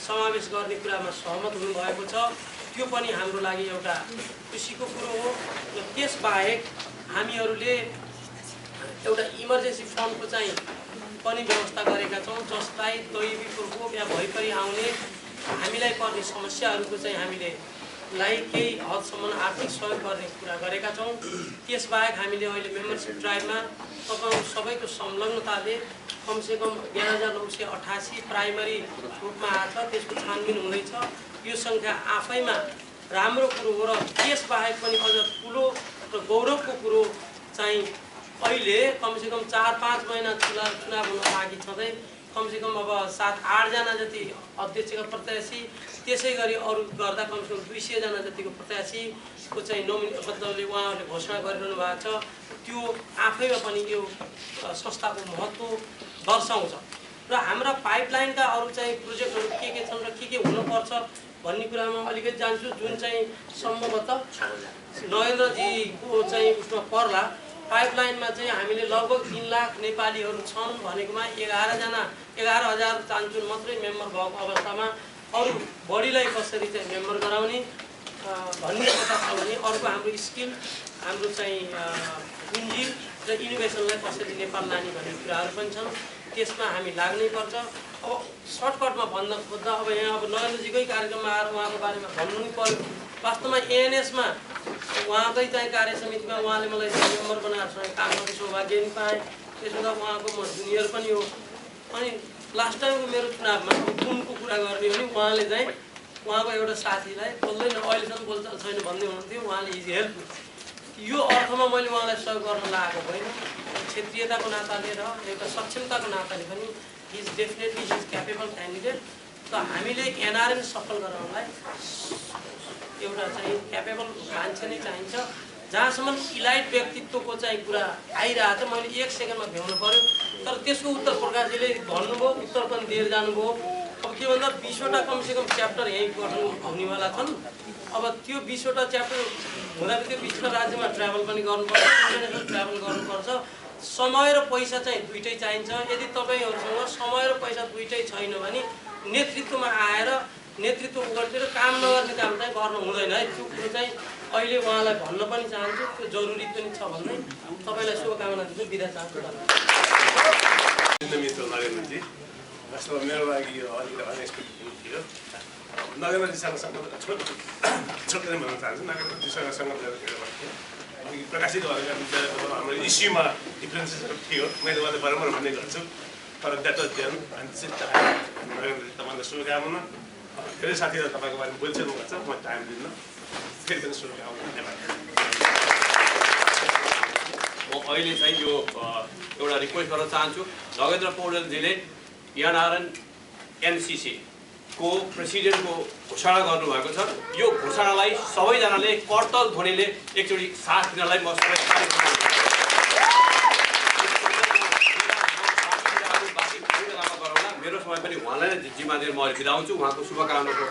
समावेश गर्ने कुरामा सहमत हुनुभएको छ। त्यो पनि हाम्रो लागि एउटा खुसीको कुरो हो। र त्यसबाहेक हामीहरूले एउटा इमर्जेन्सी फन्डको चाहिँ पनि व्यवस्था गरेका छौँ, जसलाई दैवी प्रकोप या भइपरि आउने हामीलाई पर्ने समस्याहरूको चाहिँ हामीले केही हदसम्म आर्थिक सहयोग गर्ने कुरा गरेका छौँ। त्यसबाहेक हामीले अहिले मेम्बरसिप ड्राइभमा तपाईँ सबैको संलग्नताले कमसेकम 11,988 प्राइमरी रूपमा आएको छ, त्यसको छानबिन हुँदैछ। यो सङ्ख्या आफैमा राम्रो कुरो हो र त्यसबाहेक पनि अझ ठुलो र गौरवको कुरो चाहिँ अहिले कमसेकम 4-5 महिना चुनाव हुन बाँकी छँदै कमसेकम अब 7-8 जना जति अध्यक्षका प्रत्याशी, त्यसै गरी अरू गर्दा कमसेकम 200 जना जतिको प्रत्याशीको चाहिँ मतलबले उहाँहरूले घोषणा गरिरहनु भएको छ। त्यो आफैमा पनि यो संस्थाको महत्त्व दर्शाउँछ। र हाम्रा पाइपलाइनका अरू चाहिँ प्रोजेक्टहरू के छन् र के हुनुपर्छ भन्ने कुरामा अलिकति जान्छु, जुन चाहिँ सम्भवतः नगेन्द्रजीको चाहिँ उसमा पर्ला। पाइपलाइनमा चाहिँ हामीले लगभग 3 लाख नेपालीहरू छन् भनेकोमा 11,000 चान्चुन मात्रै मेम्बर भएको अवस्थामा अरू बढीलाई कसरी चाहिँ मेम्बर गराउने भन्ने କଥା छ भने अर्को हाम्रो स्किल, हाम्रो चाहिँ पुँजी र इनोभेसनलाई कसरी नेपाल लाने भन्ने कुराहरू पनि छन्। त्यसमा हामी लाग्नै पर्छ। अब सर्टकटमा भन्न खोज्दा अब यहाँ अब नरेन्द्रजीकै कार्यक्रममा आएर उहाँको बारेमा भन्नु नै पर्यो। वास्तवमा ANSमा उहाँकै चाहिँ कार्यसमितिमा उहाँले मलाई मेम्बर बनाएर काम गर्ने सौभाग्य पनि पाएँ। त्यसो त उहाँको म जुनियर पनि हो। अनि लास्ट टाइमको मेरो चुनावमा कुनको कुरा गर्ने हो भने उहाँले चाहिँ उहाँको एउटा साथीलाई बोल्दैन, अहिलेसम्म बोलचाल छैन भन्दै हुनुहुन्थ्यो। उहाँले इज हेल्प यो अर्थमा मैले उहाँलाई सहयोग गर्न लागेको होइन, क्षेत्रीयताको नाताले र एउटा सक्षमताको नाताले पनि is definitely is capable candidate. त हामीले NRN सफल गराउनलाई एउटा चाहिँ क्यापेबल मान्छे नै चाहिन्छ। जहाँसम्म इलाइट व्यक्तित्वको चाहिँ कुरा आइरहेको छ, मैले 1 सेकेन्डमा भ्याउनु पर्यो। तर त्यसको उत्तर प्रकाशजीले भन्नुभयो, उत्तर पनि दिएर जानुभयो। अब के भन्दा 20वटा कमसेकम च्याप्टर यहीँ गठन हुनेवाला छन्। अब त्यो 20वटा च्याप्टर हुँदाखेरि त्यो 20वटा राज्यमा ट्राभल पनि गर्नुपर्छ, इन्टरनेसनल ट्राभल गर्नुपर्छ। समय र पैसा चाहिँ दुइटै चाहिन्छ। यदि तपाईँहरूसँग समय र पैसा दुइटै छैन भने नेतृत्वमा आएर नेतृत्व गरेर काम नगर्ने काम चाहिँ गर्न हुँदैन है। त्यो कुरो चाहिँ अहिले उहाँलाई भन्न पनि चाहन्छु, त्यो जरुरी पनि छ भन्दै तपाईँलाई शुभकामना दिन्छु, बिदा चाहन्छु। मित्र नरेन्द्रजी, वास्तवमा मेरो लागि यो अलिकति अनएक्सपेक्टेड थियो। नगेन्द्रजीसँग छोटो भन्न चाहन्छु। नगेन्द्रजीसँग प्रकाशित भएका विषयहरू हाम्रो इस्युमा डिफ्रेन्सेसहरू थियो। मैले उहाँले बराबर भन्ने गर्छु, तर द्याट वाज देन। अनि नगेन्द्रजी तपाईँलाई शुभकामना। धेरै साथीहरू तपाईँको बारेमा बोलिसक्नु भएको छ, म टाइम दिन्न। फेरि पनि शुभकामना। धन्यवाद। म अहिले चाहिँ यो एउटा रिक्वेस्ट गर्न चाहन्छु। नगेन्द्र पौडेलजीले NRN NCC को प्रेसिडेन्टको घोषणा गर्नुभएको छ। यो घोषणालाई सबैजनाले करतल ध्वनिले एकचोटि साथ दिनलाई म मेरो समय पनि उहाँलाई नै जिम्मा दिएर म बिदा हुन्छु। उहाँको शुभकामनाको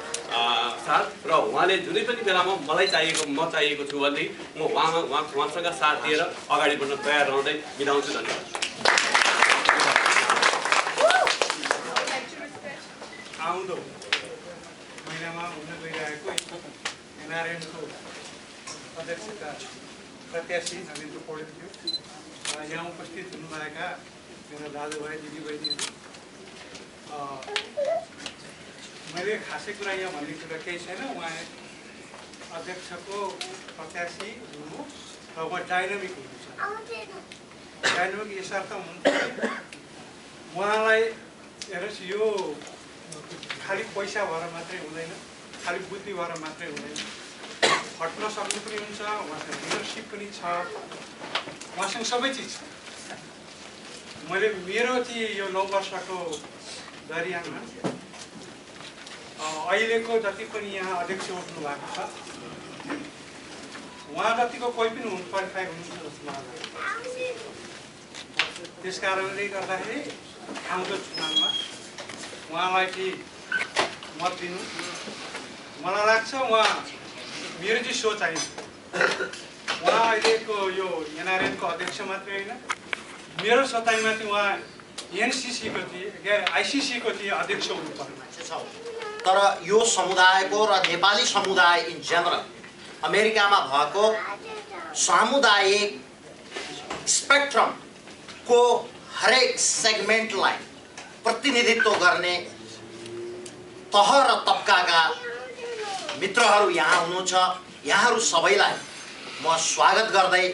साथ र उहाँले जुनै पनि बेलामा मलाई म चाहिएको छु भने म उहाँसँग साथ दिएर अगाडि बढ्न तयार रहँदै बिदा हुन्छु। धन्यवाद। आउँदो महिनामा हुन गइरहेको NRN को अध्यक्षका प्रत्याशी नगेन्द्र पौडेलज्यू, यहाँ उपस्थित हुनुभएका मेरा दाजुभाइ दिदीबहिनीहरू, मैले खासै कुरा यहाँ भन्ने कुरा केही छैन। उहाँ अध्यक्षको प्रत्याशी हुनु र उहाँ डाइनामिक हुनुहुन्छ। जान्नुको यसर्थ हुन्छ उहाँलाई हेर्नुहोस् यो खालि पैसा भएर मात्रै हुँदैन, खालि बुद्धि भएर मात्रै हुँदैन, खट्न सक्नु पनि हुन्छ, उहाँसँग लिडरसिप पनि छ, उहाँसँग सबै चिज छ। मैले मेरो चाहिँ यो 9 वर्षको दरियामा अहिलेको जति पनि यहाँ अध्यक्ष उठ्नु भएको छ उहाँ जतिको कोही पनि हुनु क्वालिफाई हुनुहुन्छ जस्तो लाग्छ। त्यस कारणले गर्दाखेरि आउँदो चुनावमा उहाँलाई चाहिँ मत दिनु। मलाई लाग्छ उहाँ मेरो चाहिँ सोच आइन्छ उहाँ अहिलेको यो NRN को अध्यक्ष मात्रै होइन, मेरो सोचाइमा चाहिँ उहाँ NCC को चाहिँ ICC को चाहिँ अध्यक्ष हुनुपर्ने मान्छे छ। तर यो समुदायको र नेपाली समुदाय इन जनरल अमेरिकामा भएको सामुदायिक स्पेक्ट्रमको हरेक सेगमेन्टलाई प्रतिनिधित्व गर्ने तह र तबकाका मित्रहरू यहाँ हुनुहुन्छ। यहाँहरू सबैलाई म स्वागत गर्दै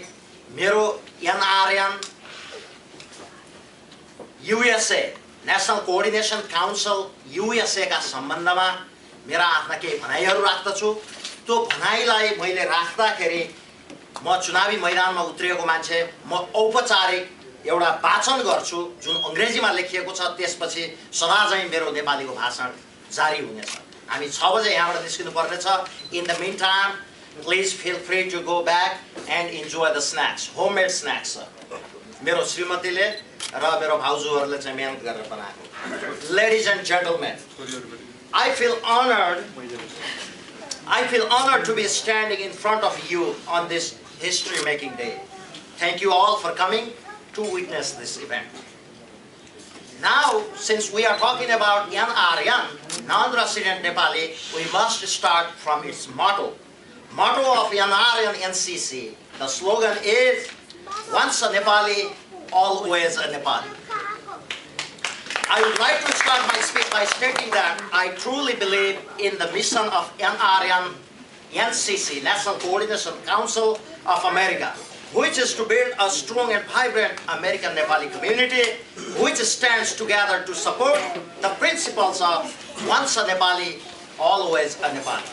मेरो NRN USA national coordination council USA का सम्बन्धमा मेरा आफ्ना केही भनाइहरू राख्दछु। त्यो भनाइलाई मैले राख्दाखेरि म चुनावी मैदानमा उत्रिएको मान्छे, म औपचारिक एउटा वाचन गर्छु जुन अङ्ग्रेजीमा लेखिएको छ, त्यसपछि सदाझैँ मेरो नेपालीको भाषण जारी हुनेछ। हामी 6 बजे यहाँबाट निस्किनु पर्नेछ। In the mean time please feel free to go back and enjoy the snacks, homemade snacks मेरो श्रीमतीले र मेरो भाउजूहरूले चाहिँ मेहनत गरेर बनाएको। Ladies and gentlemen, I feel honored to be standing in front of you on this history-making day. Thank you all for coming to witness this event. Now, since we are talking about NRN, non-resident Nepali, we must start from its motto. Motto of NRN NCC, the slogan is, once a Nepali, always a Nepali. I would like to start my speech by stating that I truly believe in the mission of NRN NCC, National Coordination Council of America, which is to build a strong and vibrant American Nepali community, which stands together to support the principles of once a Nepali, always a Nepali.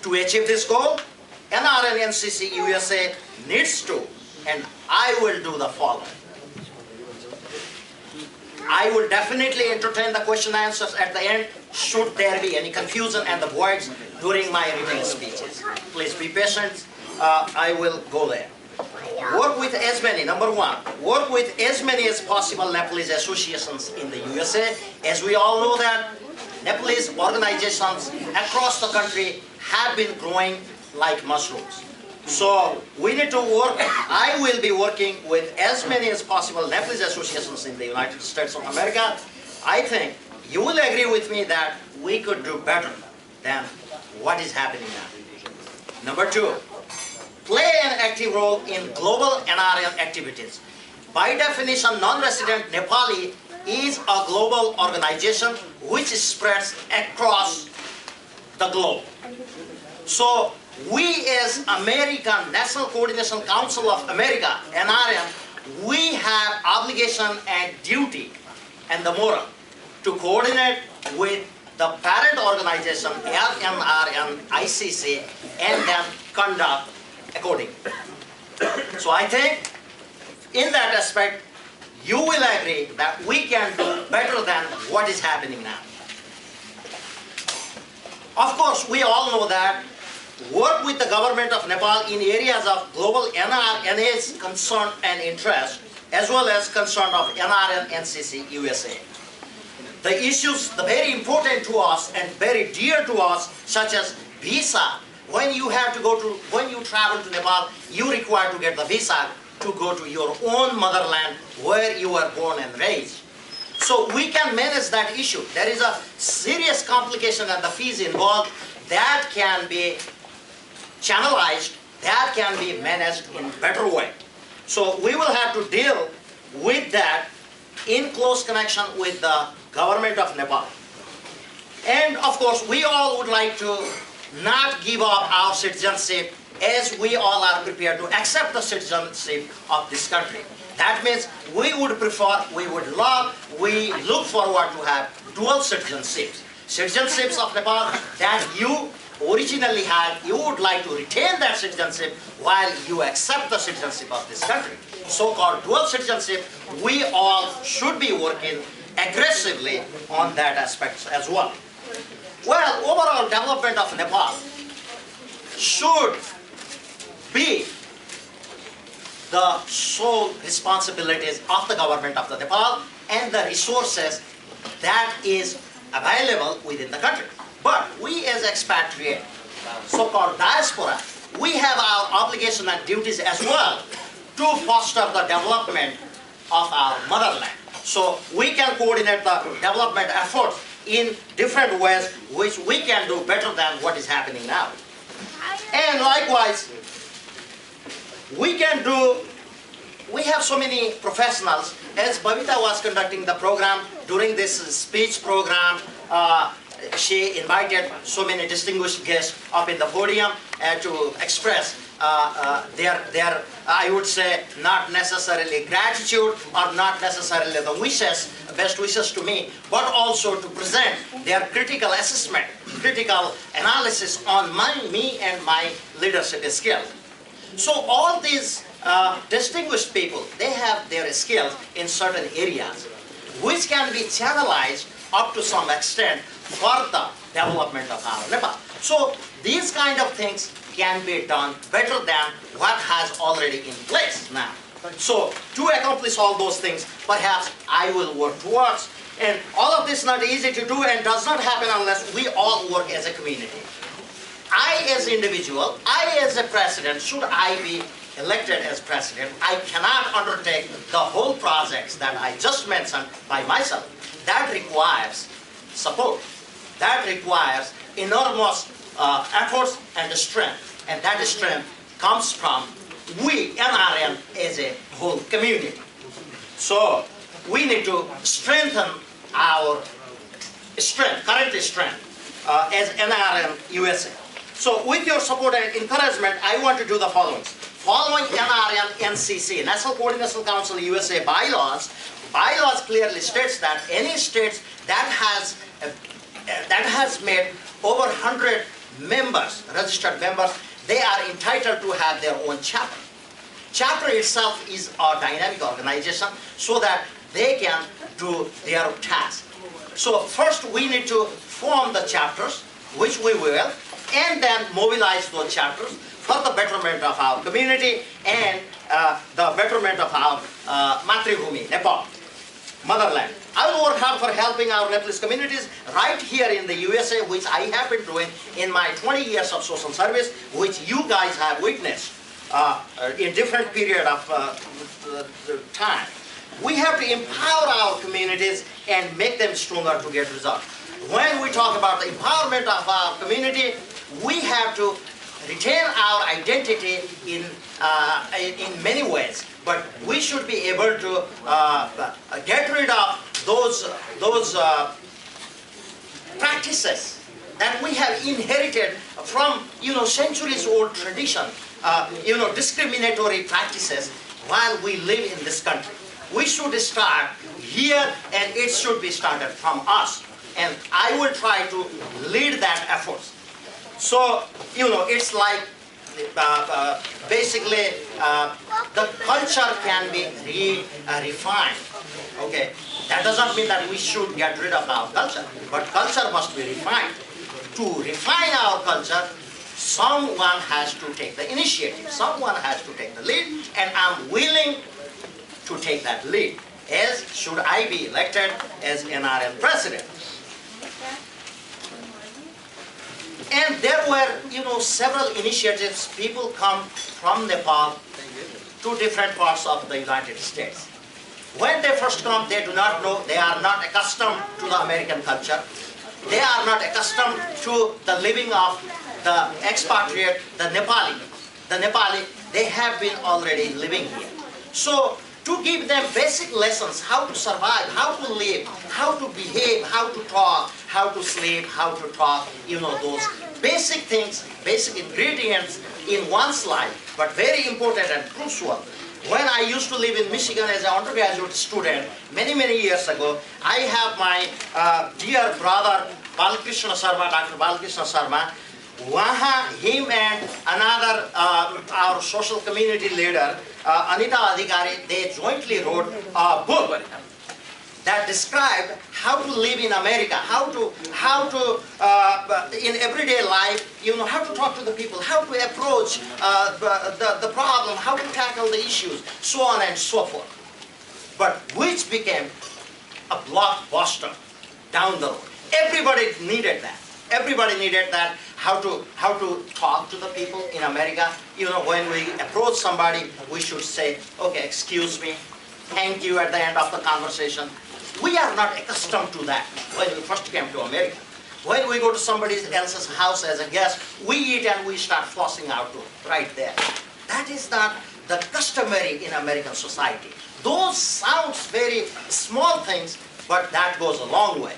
To achieve this goal, NRN NCC USA needs to, and I will do the following. I will definitely entertain the question and answers at the end, should there be any confusion and the voids during my written speeches. Please be patient, I will go there. Work with as many, number one, work with as many as possible Nepalese associations in the USA. As we all know that Nepalese organizations across the country have been growing like mushrooms. So we need to work, I will be working with as many as possible Nepalese associations in the United States of America. I think you will agree with me that we could do better than what is happening now. Number two, play an active role in global NRN activities. By definition, non-resident Nepali is a global organization which spreads across the globe. So we as American National Coordination Council of America, NRN, we have obligation and duty and the moral to coordinate with the parent organization, NRN ICC, and then conduct accordingly. So I think in that aspect, you will agree that we can do better than what is happening now. Of course, we all know that work with the government of Nepal in areas of global NRN's concern and interest, as well as concern of NRN NCC USA. The issues very important to us and very dear to us, such as visa. When you travel to Nepal, you require to get the visa to go to your own motherland where you were born and raised. So we can manage that issue. There is a serious complication and the fees involved that can be channelized, that can be managed in a better way. So we will have to deal with that in close connection with the government of Nepal. And of course, we all would like to not give up our citizenship, as we all are prepared to accept the citizenship of this country. That means we would prefer, we would love, we look forward to have dual citizenships. Citizenships of Nepal that you originally had, you would like to retain that citizenship while you accept the citizenship of this country. So-called dual citizenship, we all should be working aggressively on that aspect as well. Well, overall development of Nepal should be the sole responsibilities of the government of the Nepal and the resources that is available within the country. But we as expatriate, so-called diaspora, we have our obligation and duties as well to foster the development of our motherland. So we can coordinate the development efforts in different ways which we can do better than what is happening now. And likewise, we have so many professionals. As Babita was conducting the program, during this speech program, she invited so many distinguished guests up in the podium to express their, I would say, not necessarily gratitude or not necessarily the wishes, best wishes to me, but also to present their critical assessment, critical analysis on me and my leadership skills. So all these distinguished people, they have their skills in certain areas, which can be channelized up to some extent for the development of our Nepal. So these kind of things can be done better than what has already in place now. So to accomplish all those things, perhaps I will work towards. And all of this is not easy to do and does not happen unless we all work as a community. I as an individual, I as a president, should I be elected as president, I cannot undertake the whole projects that I just mentioned by myself. That requires support. That requires enormous efforts and strength. And that strength comes from we, NRN, as a whole community. So we need to strengthen our current strength as NRN USA. So with your support and encouragement, I want to do the following. Following NRN NCC, National Coordination Council USA bylaws clearly states that any states that has made over 100 members, registered members, they are entitled to have their own chapter. Chapter itself is a dynamic organization so that they can do their task. So first we need to form the chapters, which we will, and then mobilize those chapters for the betterment of our community and the betterment of our Matribhumi, Nepal, motherland. I will work hard for helping our Nepalese communities right here in the USA, which I have been doing in my 20 years of social service, which you guys have witnessed in different period of time. We have to empower our communities and make them stronger to get results. When we talk about the empowerment of our community, we have to retain our identity in many ways, but we should be able to get rid of those practices that we have inherited from centuries-old tradition, discriminatory practices while we live in this country. We should start here, and it should be started from us. And I will try to lead that effort. So, it's like basically the culture can be refined. Okay, that doesn't mean that we should get rid of our culture, but culture must be refined. To refine our culture, someone has to take the initiative. Someone has to take the lead, and I'm willing to take that lead, as should I be elected as NRN president. And there were, several initiatives. People come from Nepal to different parts of the United States. When they first come, they do not know, they are not accustomed to the American culture. They are not accustomed to the living of the expatriate, the Nepali. The Nepali, they have been already living here. So, to give them basic lessons, how to survive, how to live, how to behave, how to talk, how to sleep, how to talk, those basic things, basic ingredients in one's life, but very important and crucial. When I used to live in Michigan as an undergraduate student many years ago, I have my dear brother Balkrishna Sharma, Dr. Balkrishna Sharma. Him and another our social community leader, Anita Adhikari, they jointly wrote a book that described how to live in America, how to in everyday life, how to talk to the people, how to approach the problem, how to tackle the issues, so on and so forth. But which became a blockbuster down the road. Everybody needed that. Everybody needed that. How to talk to the people in America. When we approach somebody, we should say, okay, excuse me, thank you at the end of the conversation. We are not accustomed to that when we first came to America. When we go to somebody else's house as a guest, we eat and we start flossing out right there. That is not the customary in American society. Those sounds very small things, but that goes a long way.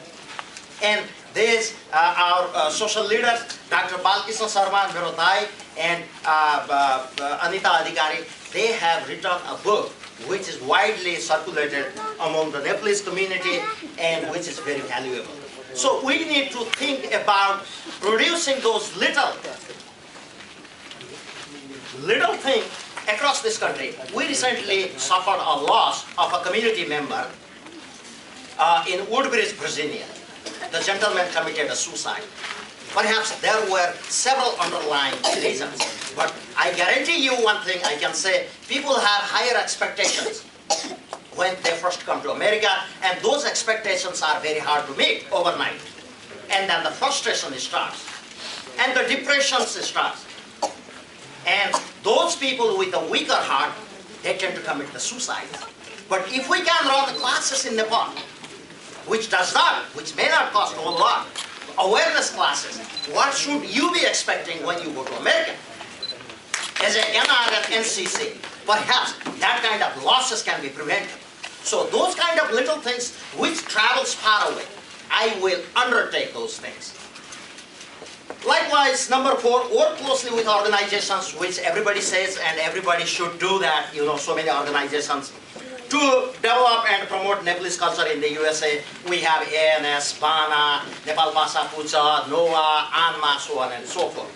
And there's our social leaders, Dr. Balkrishna Sharma, Mirodai, and Anita Adhikari. They have written a book which is widely circulated among the Nepalese community and which is very valuable. So we need to think about producing those little things across this country. We recently suffered a loss of a community member in Woodbridge, Virginia. The gentleman committed a suicide. Perhaps there were several underlying reasons, but I guarantee you one thing I can say, people have higher expectations when they first come to America, and those expectations are very hard to meet overnight. And then the frustration starts, and the depression starts. And those people with a weaker heart, they tend to commit the suicide. But if we can run the classes in Nepal, which may not cost a whole lot, awareness classes, what should you be expecting when you go to America? As an NRN NCC, perhaps that kind of losses can be prevented. So those kind of little things which travels far away, I will undertake those things. Likewise, number 4, work closely with organizations, which everybody says and everybody should do that, so many organizations. To develop and promote Nepalese culture in the USA, we have ANS, BANA, Nepal Bhasha Puja, NOA, ANMA, so on and so forth.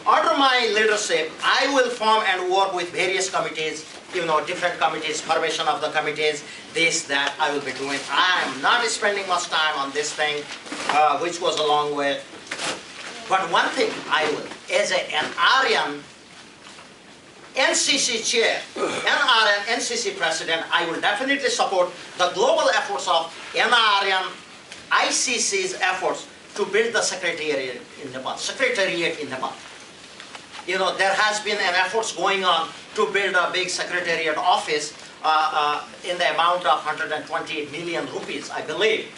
Under my leadership, I will form and work with various committees, different committees, formation of the committees, this, that I will be doing. I am not spending much time on this thing, which goes a long way. But one thing I will, as an ARIAN NCC chair, NRN NCC president, I will definitely support the global efforts of NRN ICC's efforts to build the secretariat in Nepal. There has been an efforts going on to build a big secretariat office in the amount of 120 million rupees, I believe.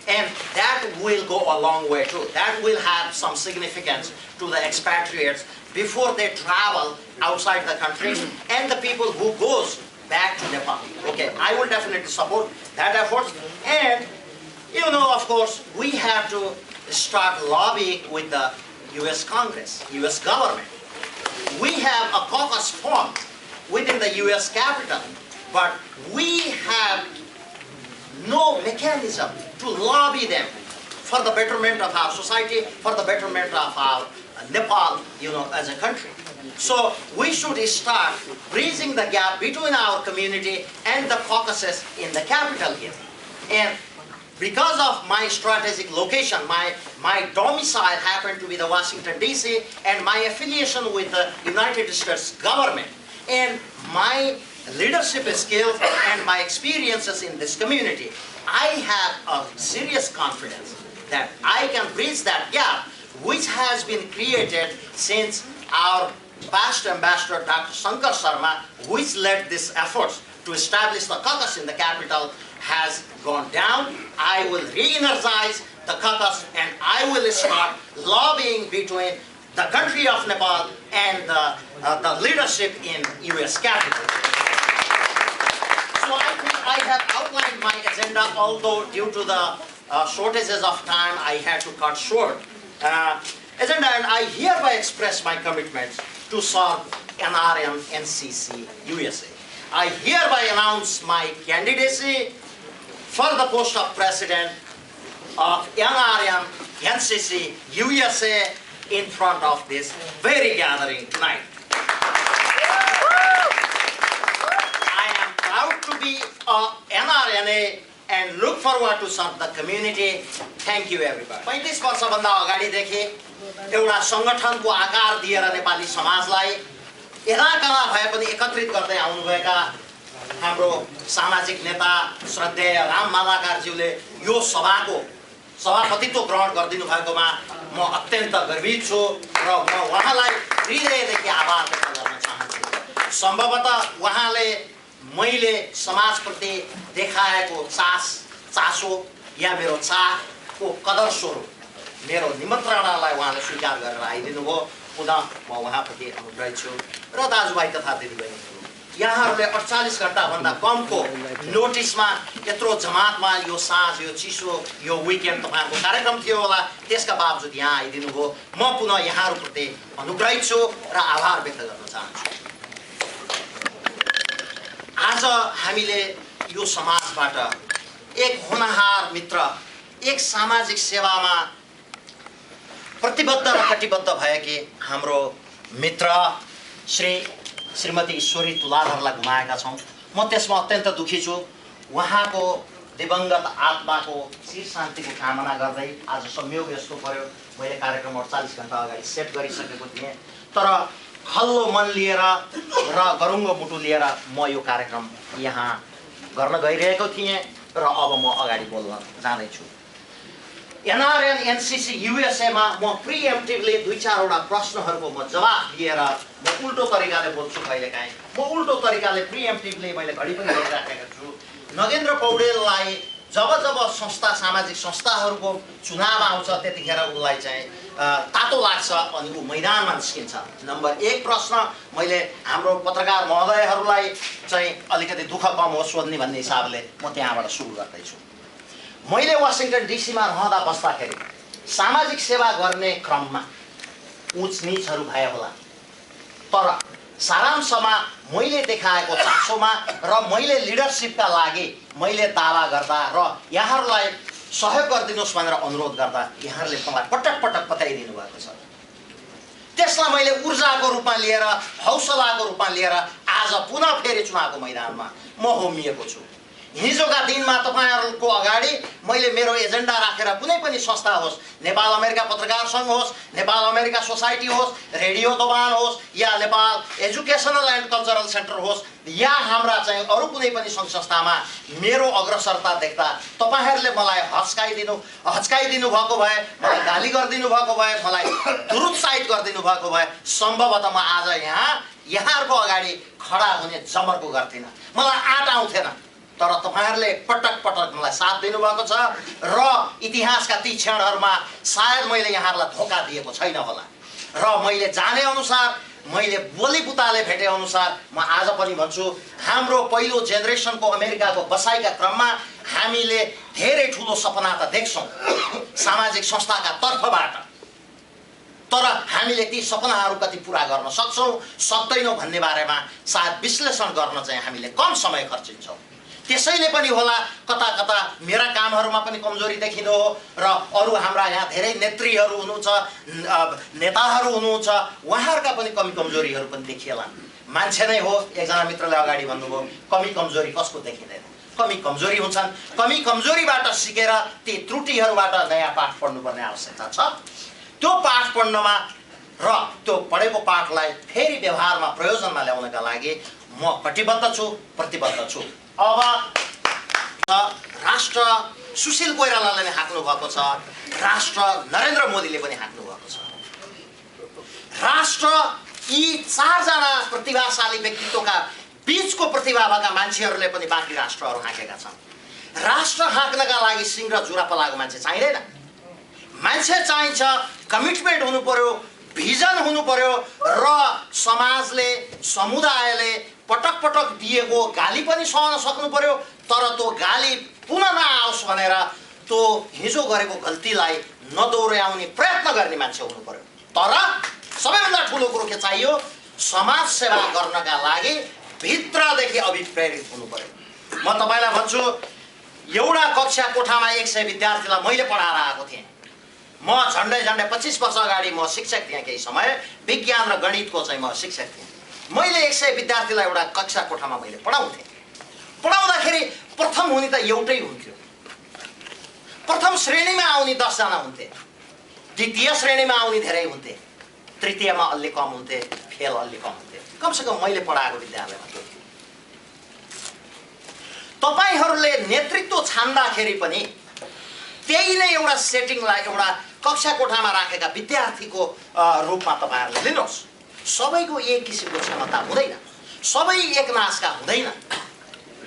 And that will go a long way too. That will have some significance to the expatriates before they travel outside the country and the people who goes back to Nepal. Okay, I will definitely support that effort. And of course, we have to start lobbying with the US Congress, US government. We have a caucus formed within the US Capitol, but we have no mechanism to lobby them for the betterment of our society, for the betterment of our Nepal, as a country. So we should start bridging the gap between our community and the caucuses in the capital here. And because of my strategic location, my domicile happened to be the Washington, D.C., and my affiliation with the United States government, and my leadership skills and my experiences in this community, I have a serious confidence that I can bridge that gap which has been created since our past ambassador, Dr. Shankar Sharma, which led this effort to establish the caucus in the capital, has gone down. I will re-energize the caucus and I will start lobbying between the country of Nepal and the leadership in US Capitol. So I think I have outlined my agenda, although due to the shortages of time, I had to cut short. Agenda, and I hereby express my commitment to serve NRN NCC USA. I hereby announce my candidacy for the post of President of NRN NCC USA in front of this very gathering tonight. I am proud to be a NRNA and look forward to serve the community. Thank you everybody. 35 वर्षभन्दा अगाडिदेखि एउटा संगठनको आकार दिएर नेपाली समाजलाई एकाकला भए पनि एकत्रित गर्दै आउनुभएका हाम्रो सामाजिक नेता श्रद्धेय राम मालाकारज्यूले यो सभाको सभापतित्व ग्रहण गरिदिनु भएकोमा म अत्यन्त गर्वित छु र म उहाँलाई हृदयदेखि आभार व्यक्त गर्न चाहन्छु। सम्भवतः उहाँले मैले समाजप्रति देखाएको चासो या मेरो चाहको कदर स्वरूप मेरो निमन्त्रणालाई उहाँले स्वीकार गरेर आइदिनु भयो। पुनः म उहाँप्रति अनुग्रहित छु र दाजुभाइ तथा दिदीबहिनीहरू यहाँहरूले 48 घण्टाभन्दा कमको नोटिसमा यत्रो जमातमा यो साँझ यो चिसो यो विकेन्ड तपाईँहरूको कार्यक्रम थियो होला, त्यसका बावजुद यहाँ आइदिनु भयो। म पुनः यहाँहरूप्रति अनुग्रहित छु र आभार व्यक्त गर्न चाहन्छु। आज हामीले यो समाजबाट एक होनहार मित्र, एक सामाजिक सेवामा प्रतिबद्ध र कटिबद्ध भएकी हाम्रो मित्र श्रीमती ईश्वरी तुलाधरलाई गुमाएका छौँ। म त्यसमा अत्यन्त दुखी छु। उहाँको दिवंगत आत्माको चिर शान्तिको कामना गर्दै आज संयोग यस्तो पर्यो, मैले कार्यक्रम 48 घण्टा अगाडि सेट गरिसकेको थिएँ, तर खल्लो मन लिएर र गरुङ्गो मुटु लिएर म यो कार्यक्रम यहाँ गर्न गइरहेको थिएँ र अब म अगाडि बोल्न जाँदैछु। NRN NCC USA मा म प्रिएम्प्टिभली 2-4 वटा प्रश्नहरूको म जवाफ दिएर म उल्टो तरिकाले बोल्छु। कहिलेकाहीँ म उल्टो तरिकाले प्रिएम्प्टिभली मैले घडी पनि गरिराखेको छु। नगेन्द्र पौडेललाई जब संस्था सामाजिक संस्थाहरूको चुनाव आउँछ त्यतिखेर उसलाई चाहिँ तातो लाग्छ अनि ऊ मैदानमा निस्किन्छ। नम्बर 1 प्रश्न मैले हाम्रो पत्रकार महोदयहरूलाई चाहिँ अलिकति दुःख कम होस् सोध्ने भन्ने हिसाबले म त्यहाँबाट सुरु गर्दैछु। मैले वाशिंटन डीसीमा रहँदा बस्दाखेरि सामाजिक सेवा गर्ने क्रममा उच नीचहरू भए होला, तर सारांशमा मैले देखाएको चासोमा र मैले लिडरसिपका लागि मैले दावा गर्दा र यहाँहरूलाई सहयोग गरिदिनुहोस् भनेर अनुरोध गर्दा यहाँहरूले मलाई पटक पटक बताइदिनु भएको छ। त्यसलाई मैले ऊर्जाको रूपमा लिएर हौसलाको रूपमा लिएर आज पुनः फेरि चुनावको मैदानमा म होमिएको छु। हिजोका दिनमा तपाईहरुको अगाडि मैले मेरो एजेन्डा राखेर कुनै पनि संस्था होस्, नेपाल अमेरिका पत्रकार संघ होस्, नेपाल अमेरिका सोसाइटी होस्, रेडियो दोभान होस् या Nepal educational and cultural centre होस् या हाम्रा चाहिँ अरु कुनै पनि संघ संस्थामा मेरो अग्रसरता देख्दा तपाईहरुले मलाई हच्काइदिनु भएको भए, मलाई गाली गरिदिनु भएको भए, मलाई दुरुत्साहित गरिदिनु भएको भए सम्भवतः म आज यहाँहरुको अगाडि खडा हुने जमर्को गर्थिन, मलाई आँट आउँथेन। तर तपाईहरुले पटक पटक मलाई साथ दिनुभएको छ र इतिहासका ती क्षणहरुमा सायद मैले यहाँहरुलाई धोका दिएको छैन होला र मैले जाने अनुसार मैले बोली बुताले भेटे अनुसार म आज पनि भन्छु हाम्रो पहिलो जेनेरेसनको अमेरिकाको बसाइका क्रममा हामीले धेरै ठूलो सपना त देख्छौं सामाजिक संस्थाका तर्फबाट, तर हामीले ती सपनाहरू कति पूरा गर्न सक्छौं सक्दैनौं भन्ने बारेमा सायद विश्लेषण गर्न चाहिँ हामीले कम समय खर्चिन्छौं। त्यसैले पनि होला कता कता मेरा कामहरुमा पनि कमजोरी देखिँदो हो र अरु हाम्रा यहाँ धेरै नेत्रीहरू हुनुहुन्छ, नेताहरू हुनुहुन्छ, उहाँहरुका पनि कमी कमजोरीहरू पनि देखिएला। मान्छे नै हो, एकजना मित्रले अगाडि भन्नुभयो कमी कमजोरी कसको देखिदैन, कमी कमजोरी हुन्छन्, कमी कमजोरीबाट सिकेर ती त्रुटिहरुबाट नयाँ पाठ पढ्नुपर्ने आवश्यकता छ। त्यो पाठ पढ्नमा र त्यो पढेको पाठलाई फेरि व्यवहारमा प्रयोजनमा ल्याउनका लागि म कटिबद्ध छु, प्रतिबद्ध छु। अब राष्ट्र सुशील कोइरालाले पनि हाक्नु भएको छ, राष्ट्र नरेन्द्र मोदीले पनि हाक्नु भएको छ। राष्ट्र यी 4 जना प्रतिभाशाली व्यक्तित्वका बीचको प्रतिभा भएका मान्छेहरूले पनि बाँकी राष्ट्रहरू हाकेका छन्। राष्ट्र हाक्नका लागि सिंह र जुरा पलाएको मान्छे चाहिँदैन, मान्छे चाहिन्छ, कमिटमेन्ट हुनु पर्यो, भिजन हुनु पर्यो र समाजले समुदायले पटक पटक दिएको गाली पनि सहन सक्नु पर्यो, तर त्यो गाली पुनः नआओस् भनेर त्यो हिजो गरेको गल्तीलाई नदोहोर्याउने प्रयत्न गर्ने मान्छे हुनु पर्यो। तर सबैभन्दा ठूलो कुरो के चाहियो, समाज सेवा गर्नका लागि भित्रदेखि अभिप्रेरित हुनु पर्यो। म तपाईँलाई भन्छु, एउटा कक्षा कोठामा 100 विद्यार्थीलाई मैले पढाएर आएको थिएँ। म झन्डै 25 वर्ष अगाडि म शिक्षक थिएँ, केही समय विज्ञान र गणितको चाहिँ म शिक्षक थिएँ। मैले 100 विद्यार्थीलाई एउटा कक्षा कोठामा मैले पढाउँथेँ। पढाउँदाखेरि प्रथम हुने त एउटै हुन्थ्यो। प्रथम श्रेणीमा आउने 10 जना हुन्थे, द्वितीय श्रेणीमा आउने धेरै हुन्थे, तृतीयमा अलि कम हुन्थे, फेल अलि कम हुन्थे। कमसेकम मैले पढाएको विद्यालयमा थियो। तपाईहरूले नेतृत्व छान्दाखेरि पनि त्यही नै एउटा सेटिङलाई एउटा कक्षा कोठामा राखेका विद्यार्थीको रूपमा तपाईँहरूले लिनुहोस्। सबैको एक किसिमको क्षमता हुँदैन, सबै एक नासका हुँदैन,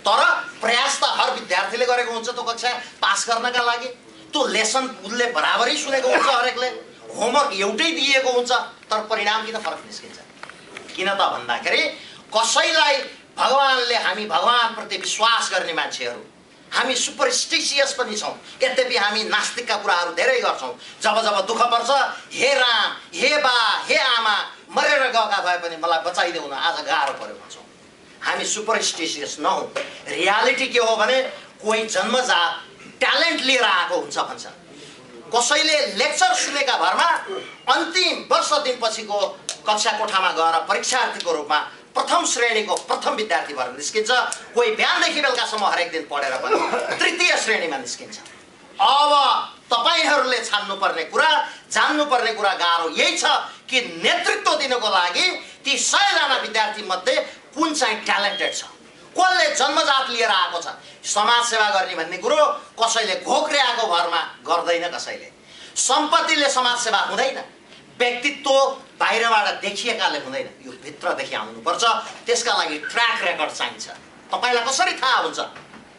तर प्रयास त हर विद्यार्थीले गरेको हुन्छ त्यो कक्षा पास गर्नका लागि। त्यो लेसन उसले बराबरै सुनेको हुन्छ, हरेकले होमवर्क एउटै दिएको हुन्छ, तर परिणाम किन फरक निस्किन्छ? किन त भन्दाखेरि कसैलाई भगवानले, हामी भगवानप्रति विश्वास गर्ने मान्छेहरू, हामी सुपरस्टिसियस पनि छौँ, यद्यपि हामी नास्तिकका कुराहरू धेरै गर्छौँ। जब जब दुःख पर्छ, हे राम, हे बा, हे आमा, मरेर गएका भए पनि मलाई बचाइदेऊ न, आज गाह्रो पर्यो भन्छौँ। हामी सुपरस्टिसियस नहौँ। रियालिटी के हो भने कोही जन्मजात ट्यालेन्ट लिएर आएको हुन्छ भन्छ। कसैले लेक्चर सुनेका भरमा अन्तिम वर्ष दिनपछिको कक्षा कोठामा गएर परीक्षार्थीको रूपमा प्रथम श्रेणीको प्रथम विद्यार्थी भएर निस्किन्छ। कोही बिहानदेखि बेलुकासम्म हरेक दिन पढेर पनि तृतीय श्रेणीमा निस्किन्छ। अब तपाईहरूले छान्नुपर्ने कुरा, जान्नुपर्ने कुरा गाह्रो यही छ कि नेतृत्व दिनको लागि ती 100 जना विद्यार्थी मध्ये कुन चाहिँ ट्यालेन्टेड छ, कसले जन्मजात लिएर आएको छ। समाज सेवा गर्ने भन्ने कुरो कसैले घोक्रे आएको भरमा गर्दैन, कसैले सम्पत्तिले समाज सेवा हुँदैन, व्यक्तित्व बाहिरबाट देखिएकाले हुँदैन, यो भित्रदेखि आउनुपर्छ। त्यसका लागि ट्र्याक रेकर्ड चाहिन्छ। तपाईँलाई कसरी थाहा हुन्छ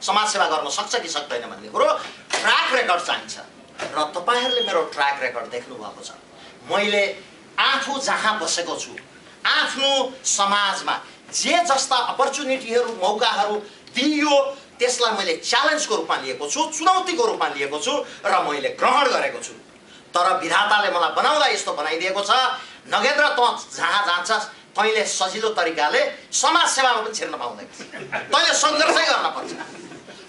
समाज सेवा गर्न सक्छ कि सक्दैन भन्ने कुरो? ट्र्याक रेकर्ड चाहिन्छ। र तपाईँहरूले मेरो ट्र्याक रेकर्ड देख्नु भएको छ। मैले आफू जहाँ बसेको छु, आफ्नो समाजमा जे जस्ता अपर्च्युनिटीहरू, मौकाहरू दिइयो त्यसलाई मैले च्यालेन्जको रूपमा लिएको छु, चुनौतीको रूपमा लिएको छु र मैले ग्रहण गरेको छु। तर विधाताले मलाई बनाउँदा यस्तो बनाइदिएको छ, नगेन्द्र त जहाँ जान्छस् तैँले सजिलो तरिकाले समाज सेवामा पनि छिर्न पाउँदैनस्, तैँले सङ्घर्षै गर्न पर्छ।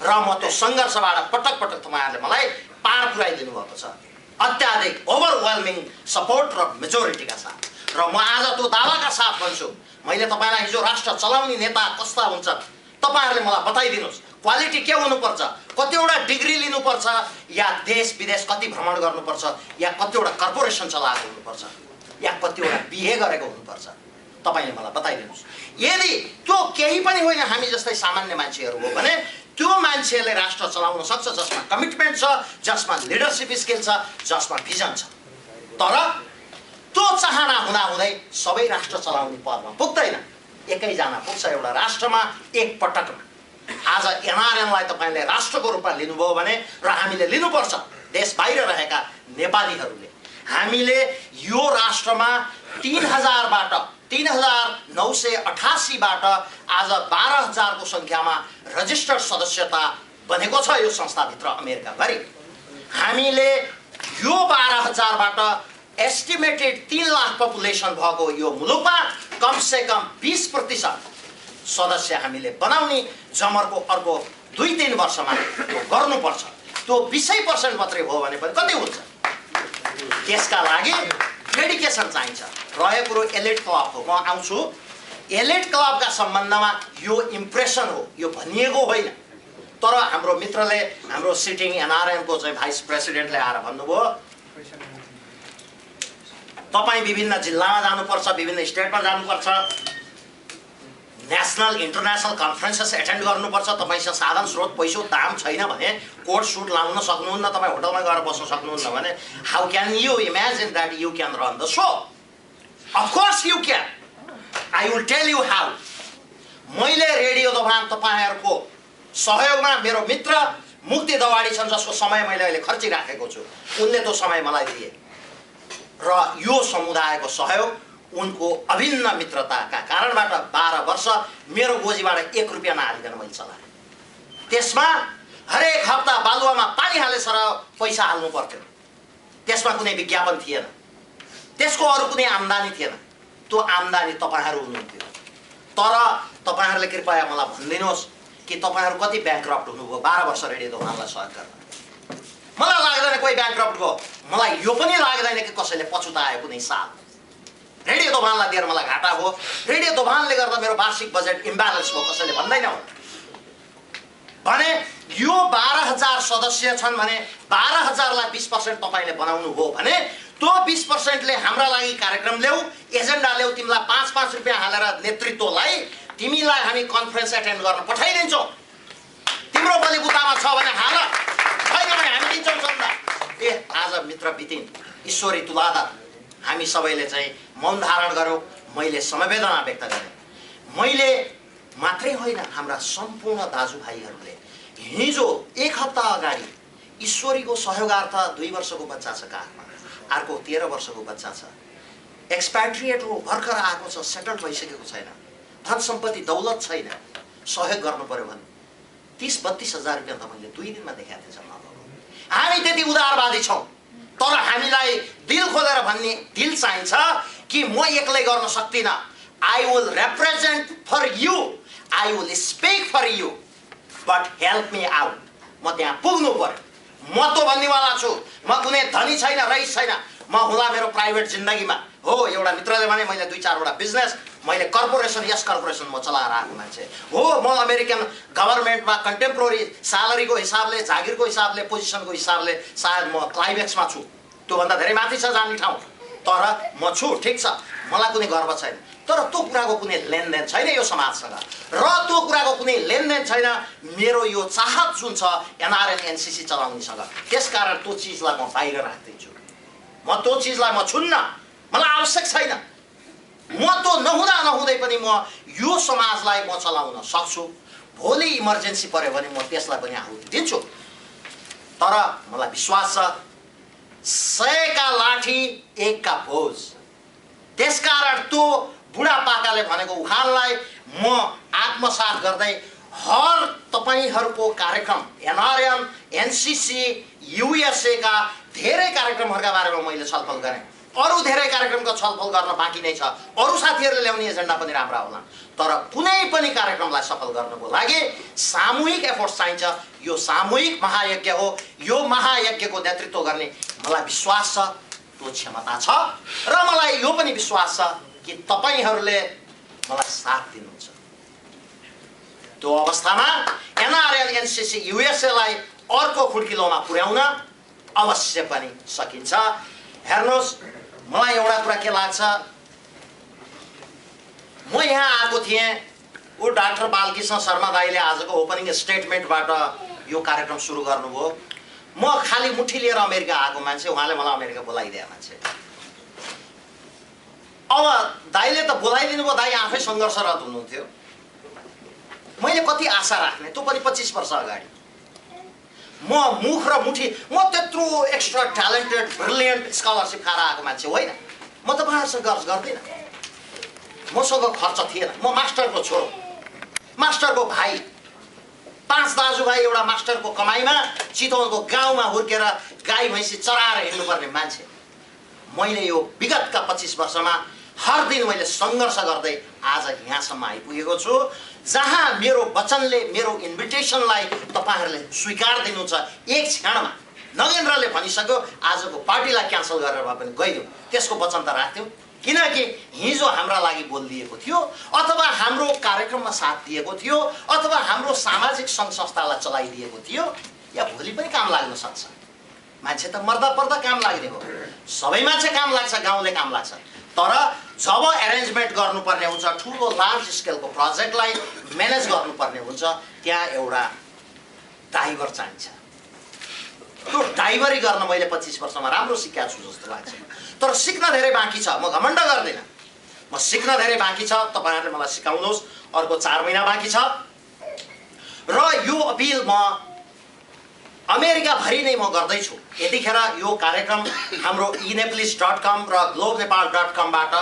र म त्यो सङ्घर्षबाट पटक पटक तपाईँहरूले मलाई पार पुर्याइदिनु भएको छ, अत्याधिक ओभरवेल्मिङ सपोर्ट र मेजोरिटीका साथ। र म आज त्यो दावाका साथ भन्छु, मैले तपाईँलाई हिजो राष्ट्र चलाउने नेता कस्ता हुन्छ तपाईँहरूले मलाई बताइदिनुहोस्। क्वालिटी के हुनुपर्छ, कतिवटा डिग्री लिनुपर्छ, या देश विदेश कति भ्रमण गर्नुपर्छ, या कतिवटा कर्पोरेसन चलाएको हुनुपर्छ, या कतिवटा बिहे गरेको हुनुपर्छ, तपाईँले मलाई बताइदिनुहोस्। यदि त्यो केही पनि होइन, हामी जस्तै सामान्य मान्छेहरू हो भने त्यो मान्छेले राष्ट्र चलाउन सक्छ जसमा कमिटमेन्ट छ, जसमा लिडरसिप स्किल छ, जसमा भिजन छ। तर त्यो चाहना हुँदाहुँदै सबै राष्ट्र चलाउने पदमा पुग्दैन, एकैजना पुग्छ एउटा राष्ट्रमा एक पटकमा। आज एनआरएनलाई तपाईँले राष्ट्रको रूपमा लिनुभयो भने, र हामीले लिनुपर्छ देश बाहिर रहेका नेपालीहरूले, हामीले यो राष्ट्रमा 3000बाट 3988बाट आज 12000 को सङ्ख्यामा रजिस्टर्ड सदस्यता बनेको छ यो संस्थाभित्र अमेरिकाभरि। हामीले यो 12000बाट एस्टिमेटेड 3 लाख पपुलेसन भएको यो मुलुकमा कमसेकम 20% सदस्य हामीले बनाउने जमरको अर्को 2-3 वर्षमा त्यो गर्नुपर्छ। त्यो 20% मात्रै भयो भने पनि कति हुन्छ? त्यसका लागि डेडिकेसन चाहिन्छ। रह्यो कुरो एलिट क्लब हो, म आउँछु। एलिट क्लबका सम्बन्धमा यो इम्प्रेसन हो, यो भनिएको होइन। तर हाम्रो मित्रले, हाम्रो सिटिङ एनआरएनको चाहिँ भाइस प्रेसिडेन्टले आएर भन्नुभयो, तपाईँ विभिन्न जिल्लामा जानुपर्छ, विभिन्न स्टेटमा जानुपर्छ, नेसनल इन्टरनेसनल कन्फरेन्सेस एटेन्ड गर्नुपर्छ, तपाईँसँग साधन स्रोत पैसो दाम छैन भने, कोट सुट लाउन सक्नुहुन्न, तपाईँ होटलमा गएर बस्न सक्नुहुन्न भने, how can you imagine that you can run the so? Of course you can. I will tell you how. मैले रेडियो दोभान तपाईँहरूको सहयोगमा, मेरो मित्र मुक्ति दवाडी छन् जसको समय मैले अहिले खर्चिराखेको छु, उनले त्यो समय मलाई दिए र यो समुदायको सहयोग, उनको अभिन्न मित्रताका कारणबाट 12 वर्ष मेरो गोजीबाट 1 रुपियाँ नहालिकन मैले चलाएँ। त्यसमा हरेक हप्ता बालुवामा पानी हालेर पैसा हाल्नु पर्थ्यो, त्यसमा कुनै विज्ञापन थिएन, त्यसको अरू कुनै आम्दानी थिएन। त्यो आम्दानी तपाईँहरू हुनुहुन्थ्यो। तर तपाईहरुले कृपया मलाई भनिदिनुहोस् कि तपाईहरु कति ब्याङ्क्रप्ट हुनुभयो 12 वर्ष रेडियो दोभानलाई सहयोग गर्न? मलाई लाग्दैन कोही ब्याङ्क्रप्ट भयो। मलाई यो पनि लाग्दैन कि कसैले पछुतायो कुनै साल। रेडियो दोभानलाई दिएर मलाई घाटा भयो। रेडियो दोभानले गर्दा मेरो वार्षिक बजेट इम्ब्यालेन्स भयो, कसैले भन्दैन हो। भने यो 12,000 सदस्य छन् भने 12,000 लाई 20% तपाईले बनाउनु हो भने त्यो 20% ले हाम्रा लागि कार्यक्रम ल्याऊ, एजेन्डा ल्याऊ, तिमीलाई 5-5 रुपैयाँ हालेर नेतृत्वलाई तिमीलाई हामी कन्फरेन्स एटेन्ड गर्न पठाइदिन्छौँ। तिम्रो बलिबुतामा छ भने हाल, छैन भने हामी दिन्छौँ चन्दा। आज मित्र बितिन ईश्वरी तुलादा हामी सबैले चाहिँ मौन धारण गरौँ। मैले समवेदना व्यक्त गरेँ। मैले मात्रै होइन, हाम्रा सम्पूर्ण दाजुभाइहरूले हिजो 1 हप्ता अगाडि ईश्वरीको सहयोगार्थ 2 वर्षको बच्चा छ काखमा, अर्को 13 वर्षको बच्चा छ, एक्सप्याट्रिएट हो, भर्खर आएको छ, सेटल भइसकेको छैन, धन सम्पत्ति दौलत छैन, सहयोग गर्नु पर्यो भने 30-32 हजार रुपियाँ तपाईले 2 दिनमा देखाएको छ। हामी त्यति उदारवादी छौँ, तर हामीलाई दिल खोलेर भन्ने दिल चाहिन्छ कि म एक्लै गर्न सक्दिनँ। I will represent for you, I will speak for you, but help me out. म त्यहाँ पुग्नु पर्यो। म त भन्नेवाला छु, म कुनै धनी छैन, रइस छैन। म होला मेरो प्राइभेट जिन्दगीमा हो। एउटा मित्रले भने मैले 2-4 वटा बिजनेस, मैले कर्पोरेसन, यस कर्पोरेसन म चलाएर आएको मान्छे हो। म अमेरिकन गभर्नमेन्टमा कन्टेम्पोरेरी स्यालेरीको हिसाबले, जागिरको हिसाबले, पोजिसनको हिसाबले सायद म क्लाइमेक्समा छु, त्योभन्दा धेरै माथि छ जाने ठाउँ, तर म छु, ठिक छ, मलाई कुनै गर्व छैन। तर त्यो कुराको कुनै लेनदेन छैन यो समाजसँग, र त्यो कुराको कुनै लेनदेन छैन मेरो यो चाहत जुन छ NRN NCC चलाउनेसँग। त्यसकारण त्यो चिजलाई म बाहिर राख्दिन्छु। म त्यो चिजलाई म छुन्न, मलाई आवश्यक छैन। म त्यो नहुँदै पनि म यो समाजलाई म चलाउन सक्छु। भोलि इमर्जेन्सी पर्यो भने म त्यसलाई पनि आहुति दिन्छु। तर मलाई विश्वास छ 100 का लाठी 1 का भोज। त्यसकारण त्यो बुढापाकाले भनेको उखानलाई म आत्मसात गर्दै हर तपाईहरुको कार्यक्रम NRN NCC USA का धेरै कार्यक्रमहरुका बारेमा मैले छलफल गरेँ। अरु धेरै कार्यक्रमको छलफल गर्न बाँकी नै छ। अरु साथीहरुले ल्याउने एजेन्डा पनि राम्रा होला। तर कुनै पनि कार्यक्रमलाई सफल गर्नको लागि सामूहिक एफोर्ट चाहिन्छ। यो सामूहिक महायज्ञ हो। यो महायज्ञको नेतृत्व गर्ने मलाई विश्वास छ, त्यो क्षमता छ, र मलाई यो पनि विश्वास छ कि तपाईहरुले मलाई साथ दिनुहुन्छ। त्यो अवस्थामा NRN NCC USA लाई अर्को खुड्किलोमा पुर्याउन अवश्य पनि सकिन्छ। हेर्नुहोस्, मलाई एउटा कुरा के लाग्छ, म यहाँ आएको थिएँ, ओ डाक्टर बालकृष्ण शर्मा दाइले आजको ओपनिङ स्टेटमेन्टबाट यो कार्यक्रम सुरु गर्नुभयो। म खाली मुठी लिएर अमेरिका आएको मान्छे, उहाँले मलाई अमेरिका बोलाइदिए मान्छे। अब दाइले त बोलाइदिनु भयो, दाइ आफै सङ्घर्षरत हुनुहुन्थ्यो। मैले कति आशा राख्ने, त्यो पनि 25 वर्ष अगाडि। म मुख र मुठी, म त्यत्रो एक्स्ट्रा ट्यालेन्टेड ब्रिलियन्ट स्कलरसिप खाएर आएको मान्छे होइन। म तपाईहरुसँग गर्ज गर्दिनँ। मसँग खर्च थिएन। म मास्टरको छोरो, मास्टरको भाइ, 5 दाजुभाइ एउटा मास्टरको कमाइमा चितवनको गाउँमा हुर्केर गाई भैँसी चराएर हिँड्नुपर्ने मान्छे। मैले यो विगतका 25 वर्षमा हर दिन मैले सङ्घर्ष गर्दै आज यहाँसम्म आइपुगेको छु, जहाँ मेरो वचनले, मेरो इन्भिटेसनलाई तपाईहरुले स्वीकार दिनुहुन्छ। एक क्षणमा नगेन्द्रले भनिसक्यो आजको पार्टीलाई क्यान्सल गरेर भए पनि गइदियो, त्यसको वचन त राख्थ्यो। किनकि हिजो हाम्रा लागि बोलिदिएको थियो, अथवा हाम्रो कार्यक्रममा साथ दिएको थियो, अथवा हाम्रो सामाजिक सङ्घ संस्थालाई चलाइदिएको थियो, या भोलि पनि काम लाग्न सक्छ। मान्छे त मर्दा पर्दा काम लाग्ने हो। सबै मान्छे काम लाग्छ, गाउँले काम लाग्छ। तर जब एरेन्जमेन्ट गर्नुपर्ने हुन्छ, ठुलो लार्ज स्केलको प्रोजेक्टलाई म्यानेज गर्नुपर्ने हुन्छ, त्यहाँ एउटा ड्राइभर चाहिन्छ। त्यो ड्राइभरी गर्न मैले 25 वर्षमा राम्रो सिकेको छु जस्तो लाग्छ। तर सिक्न धेरै बाँकी छ, म घमण्ड गर्दिनँ। म सिक्न धेरै बाँकी छ, तपाईहरुले मलाई सिकाउनुहोस्। अर्को 4 महिना बाँकी छ, र यो अपिल म अमेरिकाभरि नै म गर्दैछु। यतिखेर यो कार्यक्रम हाम्रो eNepalis.com र globenepal.com बाट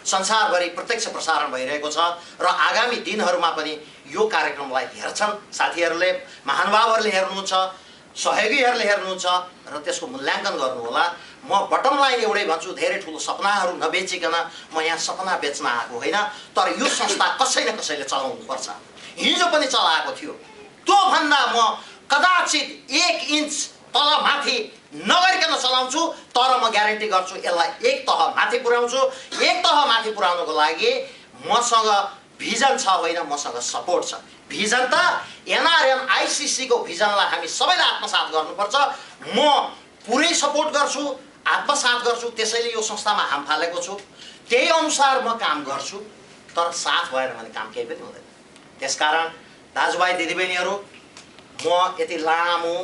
संसारभरि प्रत्यक्ष प्रसारण भइरहेको छ, र आगामी दिनहरूमा पनि यो कार्यक्रमलाई हेर्छन् साथीहरूले, महानुभावहरूले हेर्नुहुन्छ, सहयोगीहरूले हेर्नुहुन्छ, र त्यसको मूल्याङ्कन गर्नुहोला। म बटम लाइन एउटै भन्छु, धेरै ठुलो सपनाहरू नबेचिकन म यहाँ सपना बेच्न आएको होइन, तर यो संस्था कसै न कसैले चलाउनुपर्छ। हिजो पनि चलाएको थियो, त्योभन्दा म कदाचित 1 इन्च तल माथि नगरिकन चलाउँछु, तर म ग्यारेन्टी गर्छु यसलाई 1 तह माथि पुर्याउँछु। 1 तह माथि पुर्याउनको लागि मसँग भिजन छ होइन, मसँग सपोर्ट छ। भिजन त NRN ICC को भिजनलाई हामी सबैले आत्मसात गर्नुपर्छ। म पुरै सपोर्ट गर्छु, आत्मसात गर्छु, त्यसैले यो संस्थामा हाम फालेको छु। त्यही अनुसार म काम गर्छु, तर साथ भएन भने काम केही पनि हुँदैन। त्यसकारण दाजुभाइ दिदीबहिनीहरू, म यति लामो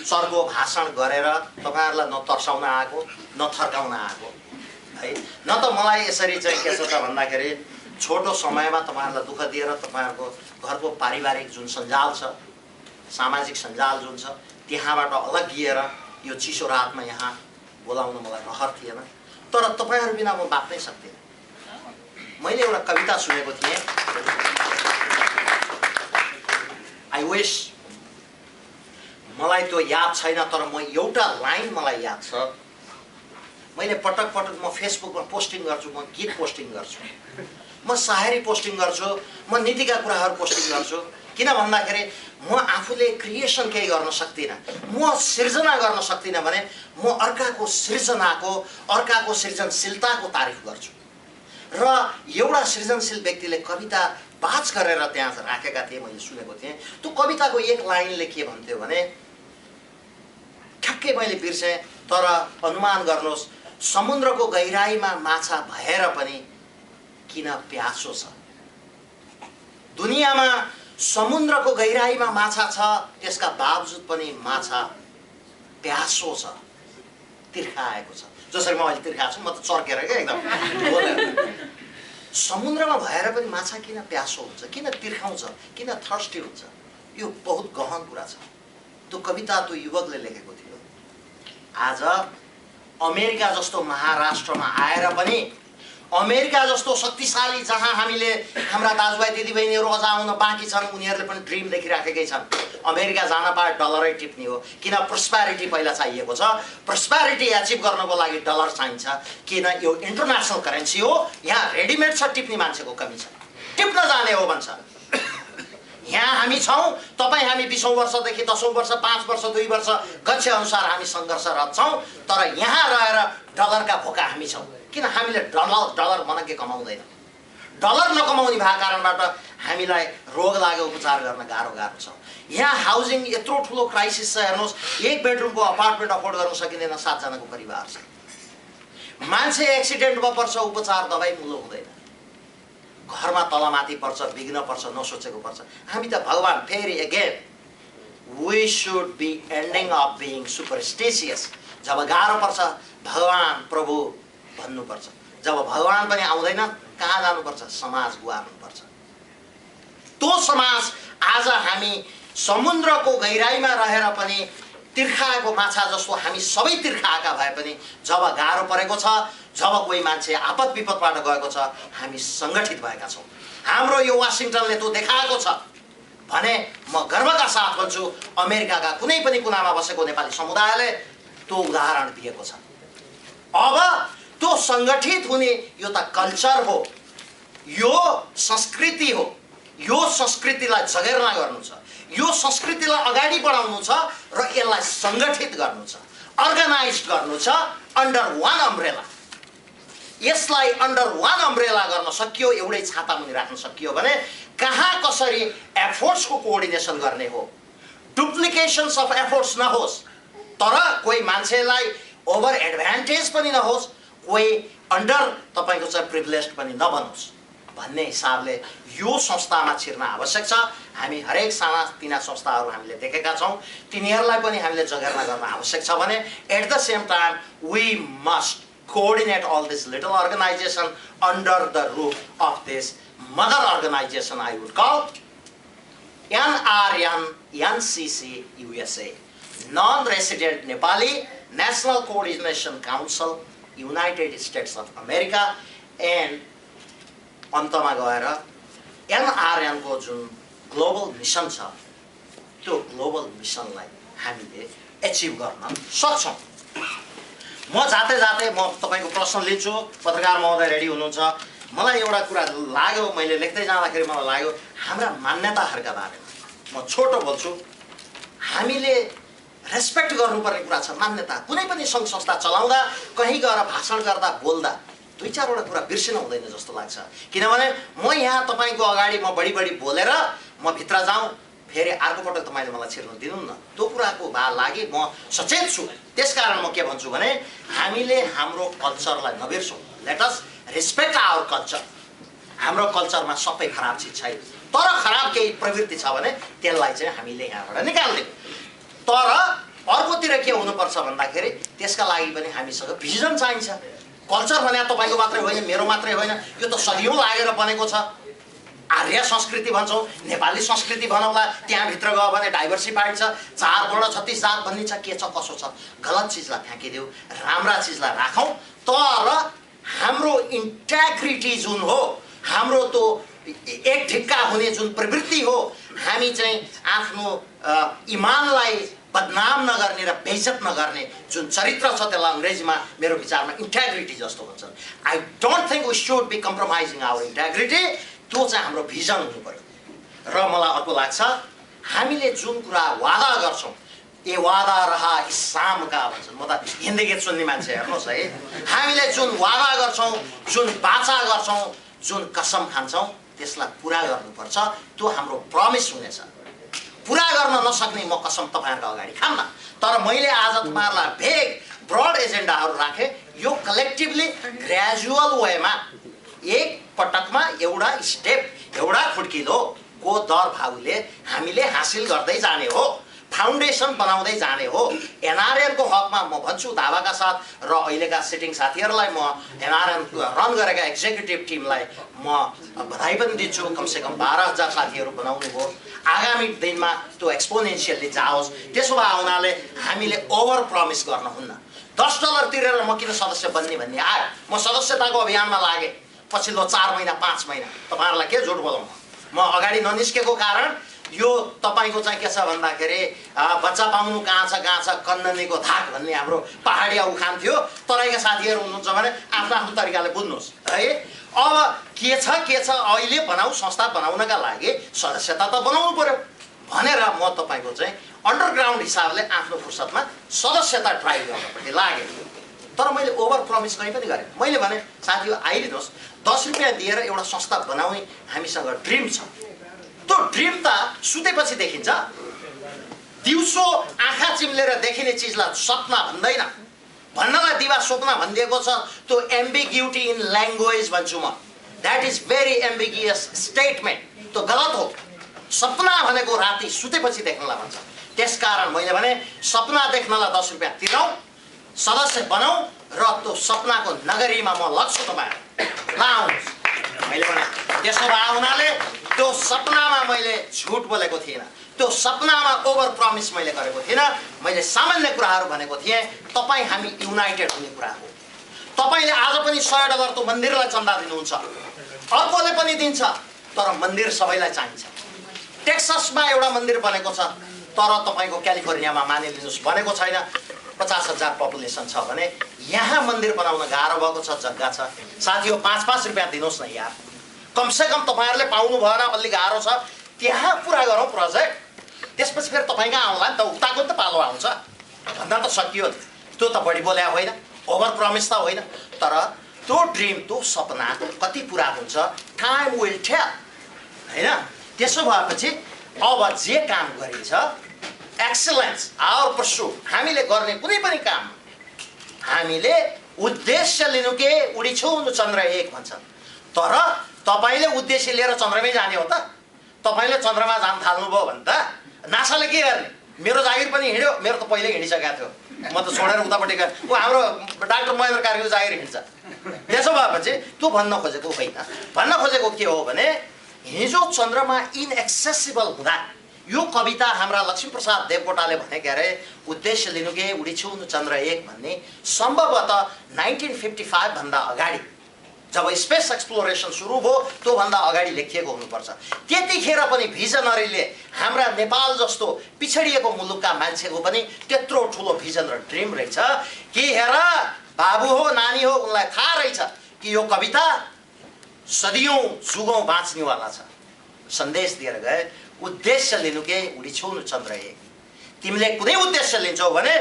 चर्को भाषण गरेर तपाईहरुलाई न तर्साउन आएको न थर्काउन आएको है, न त मलाई यसरी चाहिँ के छ त भन्दाखेरि छोटो समयमा तपाईहरुलाई दुःख दिएर तपाईहरुको घरको पारिवारिक जुन सञ्जाल छ, सामाजिक सञ्जाल जुन छ, त्यहाँबाट अलग्गिएर यो चिसो रातमा यहाँ बोलाउन मलाई रहर थिएन। तर तपाईहरु बिना म बाँच्नै सक्दिनँ। मैले एउटा कविता सुनेको थिएँ, आई विश, मलाई त्यो याद छैन, तर म एउटा लाइन मलाई याद छ। मैले पटक पटक म फेसबुकमा पोस्टिङ गर्छु, म गीत पोस्टिङ गर्छु, म शायरी पोस्टिङ गर्छु, म नीतिका कुराहरू पोस्टिङ गर्छु। किन भन्दाखेरि म आफूले क्रिएसन केही गर्न सक्दिनँ, म सृजना गर्न सक्दिनँ भने म अर्काको सृजनाको, अर्काको सृजनशीलताको तारिफ गर्छु। र एउटा सृजनशील व्यक्तिले कविता बाच गरेर त्यहाँ राखेका थिए, मैले सुनेको थिएँ। त्यो कविताको एक लाइनले के भन्थ्यो भने, ठ्याक्कै मैले बिर्सेँ, तर अनुमान गर्नुहोस्, समुद्रको गहिराईमा माछा भएर पनि किन प्यासो छ। दुनियाँमा समुद्रको गहिराईमा माछा छ, त्यसका बावजुद पनि माछा प्यासो छ, तिर्खाएको छ। जसरी म अहिले तिर्खा छु, म त चर्केर क्या एकदम। समुद्रमा भएर पनि माछा किन प्यासो हुन्छ, किन तिर्खाउँछ, किन थर्स्टी हुन्छ, यो बहुत गहन कुरा छ। त्यो कविता त्यो युवकले लेखेको थियो। आज अमेरिका जस्तो महाराष्ट्रमा आएर पनि, अमेरिका जस्तो शक्तिशाली जहाँ हामीले हाम्रा दाजुभाइ दिदीबहिनीहरू अझ आउन बाँकी छन्, उनीहरूले पनि ड्रिम देखिराखेकै छन्। अमेरिका जान पाए डलरै टिप्ने हो, किन प्रोस्पेरिटी पहिला चाहिएको छ। प्रोस्पेरिटी एचिभ गर्नको लागि डलर चाहिन्छ, किन यो इन्टरनेसनल करेन्सी हो। यहाँ रेडिमेड छ, टिप्ने मान्छेको कमी छ, टिप्न जाने हो भन्छ। यहाँ हामी छौँ, तपाईँ हामी 20औं वर्षदेखि 10औं वर्ष, 5 वर्ष, 2 वर्ष गच्छे अनुसार हामी सङ्घर्षरत छौँ, तर यहाँ रहेर डलरका भोका हामी छौँ। किन हामीले डलर मनग्गे कमाउँदैन। डलर नकमाउने भएको कारणबाट हामीलाई रोग लाग्यो, उपचार गर्न गाह्रो छ। यहाँ हाउसिङ यत्रो ठुलो क्राइसिस छ, हेर्नुहोस्, 1 बेडरुमको अपार्टमेन्ट अफोर्ड गर्न सकिँदैन, 7 जनाको परिवार छ। मान्छे एक्सिडेन्टमा पर्छ, उपचार दबाई मुलो हुँदैन, घरमा तलमाथि पर्छ, बिग्न पर्छ, नसोचेको पर्छ। हामी त भगवान, फेरि again we should be ending of being superstitious. जब गाह्रो पर्छ भगवान प्रभु भन्नुपर्छ, जब भगवान पनि आउँदैन कहाँ जानुपर्छ, समाज गुहार्नुपर्छ। त्यो समाज आज हामी समुद्रको गहिराईमा रहेर पनि तिर्खाएको माछा जस्तो हामी सबै तिर्खाएका भए पनि जब गाह्रो परेको छ, जब कोही मान्छे आपद विपदबाट गएको छ, हामी सङ्गठित भएका छौँ। हाम्रो यो वासिङटनले त्यो देखाएको छ भने म गर्वका साथ भन्छु, अमेरिकाका कुनै पनि कुनामा बसेको नेपाली समुदायले त्यो उदाहरण दिएको छ। अब त्यो सङ्गठित हुने यो त कल्चर हो, यो संस्कृति हो। यो संस्कृतिलाई जगेर्ना गर्नु छ, यो संस्कृतिलाई अगाडि बढाउनु छ र यसलाई सङ्गठित गर्नु छ, अर्गनाइज गर्नु छ अन्डर वान अम्ब्रेला। यसलाई अन्डर वान अम्ब्रेला गर्न सकियो, एउटै छाता मुनि राख्न सकियो भने कहाँ कसरी एफोर्ट्सको कोअर्डिनेसन गर्ने हो, डुप्लिकेसन्स अफ एफोर्ट्स नहोस्, तर कोही मान्छेलाई ओभर एडभान्टेज पनि नहोस्, कोही अन्डर तपाईँको चाहिँ प्रिभिलेज पनि नबनोस् भन्ने हिसाबले यो संस्थामा छिर्न आवश्यक छ। हामी हरेक साना-तिना संस्थाहरू हामीले देखेका छौँ, तिनीहरूलाई पनि हामीले जगेर्ना गर्न आवश्यक छ भने at the same time we must coordinate all this little organization under the roof of this mother organization, I would call NRN NCC USA, Non-Resident Nepali National Coordination Council, United States of America, and अन्तमा गएर NRN को जुन global mission छ, त्यो global मिसनलाई हामीले achieve गर्न सक्छौँ। म जाँदै जाँदै म तपाईँको प्रश्न लिन्छु। पत्रकार महोदय रेडी हुनुहुन्छ? मलाई एउटा कुरा लाग्यो, मैले लेख्दै जाँदाखेरि मलाई लाग्यो हाम्रा मान्यताहरूका बारेमा म छोटो बोल्छु। हामीले रेस्पेक्ट गर्नुपर्ने कुरा छ। मान्यता कुनै पनि सङ्घ संस्था चलाउँदा, कहीँ गएर भाषण गर्दा, बोल्दा दुई चारवटा कुरा बिर्सिनु हुँदैन जस्तो लाग्छ। किनभने म यहाँ तपाईँको अगाडि म बढी बोलेर म भित्र जाउँ, फेरि अर्कोपटक तपाईँले मलाई छिर्नु दिनुहुन्न, त्यो कुराको लागि म सचेत छु। त्यसकारण म के भन्छु भने हामीले हाम्रो कल्चरलाई नबिर्सौँ। Let us respect our culture. हाम्रो कल्चरमा सबै खराब चिज छैन, तर खराब केही प्रवृत्ति छ भने त्यसलाई चाहिँ हामीले यहाँबाट निकाल्दिउँ। तर अर्कोतिर के हुनुपर्छ भन्दाखेरि त्यसका लागि पनि हामीसँग भिजन चाहिन्छ। कल्चर भने तपाईँको मात्रै होइन, मेरो मात्रै होइन, यो त सदियौँ लागेर बनेको छ। आर्य संस्कृति भन्छौँ, नेपाली संस्कृति भनौँला, त्यहाँभित्र गयो भने डाइभर्सिफाइड छ, 4 वर्ण 36 जात भन्ने छ। के छ कसो छ, गलत चिजलाई फ्याँकिदेऊ, राम्रा चिजलाई राखौँ। तर हाम्रो इन्टेग्रिटी जुन हो, हाम्रो त्यो एक ढिक्का हुने जुन प्रवृत्ति हो, हामी चाहिँ आफ्नो इमानलाई बदनाम नगर्ने र बेइज्जत नगर्ने जुन चरित्र छ, त्यसलाई अङ्ग्रेजीमा मेरो विचारमा इन्टेग्रिटी जस्तो भन्छ। I don't think we should be compromising our integrity. त्यो चाहिँ हाम्रो भिजन हुनु पर्यो। र मलाई अर्को लाग्छ, हामीले जुन कुरा वादा गर्छौँ, ए वादा रहा इस्लाम का भन्छन्। म त हिन्दी गीत सुन्ने मान्छे, हेर्नुहोस् है। हामीले जुन वादा गर्छौँ, जुन बाचा गर्छौँ, जुन कसम खान्छौँ, त्यसलाई पुरा गर्नुपर्छ। त्यो हाम्रो प्रमिस हुनेछ। पुरा गर्न नसक्ने म कसम तपाईँहरूको अगाडि खान्न। तर मैले आज तपाईँहरूलाई भेग ब्रड एजेन्डाहरू राखेँ। यो कलेक्टिभली ग्रेजुअल वेमा एक पटकमा एउटा स्टेप, एउटा खुड्किलो को दर भाउले हामीले हासिल गर्दै जाने हो, फाउन्डेसन बनाउँदै जाने हो। एनआरएनको हकमा म भन्छु दावाका साथ, र अहिलेका सिटिङ साथीहरूलाई म एनआरएन रन गरेका एक्जिक्युटिभ टिमलाई म बधाई पनि दिन्छु। कमसेकम 12,000 साथीहरू बनाउनु हो। आगामी दिनमा त्यो एक्सपोनेन्सियली जाओस्। त्यसो भए हुनाले हामीले ओभर प्रमिस गर्न हुन्न। $10 तिरेर म किन सदस्य बन्ने भन्ने आयो। म सदस्यताको अभियानमा लागेँ पछिल्लो 4 महिना 5 महिना। तपाईँहरूलाई के झुट बोलाउँ, म अगाडि ननिस्केको कारण यो तपाईँको चाहिँ के छ भन्दाखेरि बच्चा पाउनु कहाँ छ कन्ननीको धाक भन्ने हाम्रो पहाडिया उखान थियो। तराईका साथीहरू हुनुहुन्छ भने आफ्नो आफ्नो तरिकाले बुझ्नुहोस् है। अब के छ अहिले बनाऊ, संस्था बनाउनका लागि सदस्यता त बनाउनु पर्यो भनेर म तपाईँको चाहिँ अन्डरग्राउन्ड हिसाबले आफ्नो फुर्सदमा सदस्यता ट्राई गर्नपट्टि लागेँ। तर मैले ओभर प्रमिस कहीँ पनि गरेँ। मैले भने साथीहरू आइदिनुहोस्, 10 रुपियाँ दिएर एउटा संस्था बनाउने हामीसँग ड्रिम छ। त्यो ड्रिम त सुतेपछि देखिन्छ। दिउँसो आँखा चिम्लेर देखिने चिजलाई सपना भन्दैन। भन्नलाई दिवा स्वप्न भनिदिएको छ। त्यो एम्बिग्युटी इन ल्याङ्ग्वेज भन्छु म। That is very ambiguous statement. त्यो गलत हो। सपना भनेको राति सुतेपछि देख्नलाई भन्छ। त्यसकारण मैले भने सपना देख्नलाई 10 रुपियाँ तिरौँ, सदस्य बनाऊ, र त्यो सपनाको नगरीमा म लग्छु। तपाईँ लाउनुहोस्। मैले भने त्यसो भए हुनाले त्यो सपनामा मैले झुट बोलेको थिइनँ। त्यो सपनामा ओभर प्रमिस मैले गरेको थिइनँ। मैले सामान्य कुराहरू भनेको थिएँ। तपाईँ हामी युनाइटेड हुने कुरा हो। तपाईँले आज पनि $100 त्यो मन्दिरलाई चन्दा दिनुहुन्छ, अर्कोले पनि दिन्छ, तर मन्दिर सबैलाई चाहिन्छ। टेक्सासमा एउटा मन्दिर बनेको छ, तर तपाईँको क्यालिफोर्नियामा मानिलिनुहोस् बनेको छैन। 50,000 पपुलेसन छ भने यहाँ मन्दिर बनाउन गाह्रो भएको छ, जग्गा छ। साथीहरू 5-5 रुपियाँ दिनुहोस् न यार। कमसेकम तपाईँहरूले पाउनु भएन, अलि गाह्रो छ। त्यहाँ पुरा गरौँ प्रोजेक्ट। त्यसपछि फेरि तपाईँ कहाँ आउला नि त, उताको त पालो आउँछ भन्दा त सकियो। त्यो त बढी बोल्या होइन, ओभर प्रमिस त होइन। तर त्यो ड्रिम, त्यो सपना कति पुरा हुन्छ, टाइम विल टेल होइन। त्यसो भएपछि अब जे काम गरिन्छ, एक्सलेन्स आवर पर्सुट, हामीले गर्ने कुनै पनि काम हामीले उद्देश्य लिनु के उडी छुनु चन्द्र एक भन्छन्। तर तपाईँले उद्देश्य लिएर चन्द्रमै जाने हो त? तपाईँले चन्द्रमा जान थाल्नुभयो भने त नासाले के गर्ने? मेरो जागिर पनि हिँड्यो, मेरो त पहिल्यै हिँडिसकेको थियो। म त छोडेर उतापट्टि गएँ। हाम्रो डाक्टर महेन्द्र कार्कीको जागिर हिँड्छ। त्यसो भएपछि त्यो भन्न खोजेको होइन। भन्न खोजेको के हो भने हिजो चन्द्रमा इनएक्सेसिबल हुँदा यो कविता हाम्रा लक्ष्मीप्रसाद देवकोटाले भने के अरे, उद्देश्य लिनु के उडी छुनु चन्द्र एक भन्ने सम्भवतः 1955 भन्दा अगाडि जब स्पेस एक्सप्लोरेसन सुरु भयो त्योभन्दा अगाडि लेखिएको हुनुपर्छ। त्यतिखेर पनि भिजनरीले हाम्रा नेपाल जस्तो पिछडिएको मुलुकका मान्छेको पनि त्यत्रो ठुलो भिजन र ड्रिम रहेछ कि हेर बाबु हो नानी हो उनलाई थाहा रहेछ कि यो कविता सदियौं जुगौं बाँच्नेवाला छ। सन्देश दिएर गए उद्देश्य लिनु के उडी छुनु चन्द्र एक। तिमीले कुनै उद्देश्य लिन्छौ भने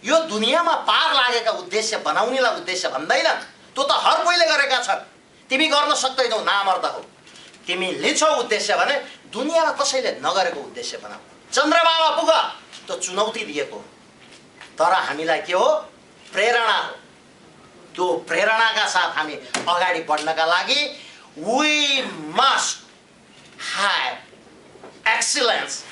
यो दुनियाँमा पार लागेका उद्देश्य बनाउनेलाई उद्देश्य भन्दैन। त्यो त हर कोहीले गरेका छन्। तिमी गर्न सक्दैनौ नामर्द हो। तिमी लिन्छौ उद्देश्य भने दुनियाँमा कसैले नगरेको उद्देश्य बनाऊ। चन्द्रमामा पुग त्यो चुनौती दिएको हो। तर हामीलाई के हो प्रेरणा हो। त्यो प्रेरणाका साथ हामी अगाडि बढ्नका लागि we must have excellence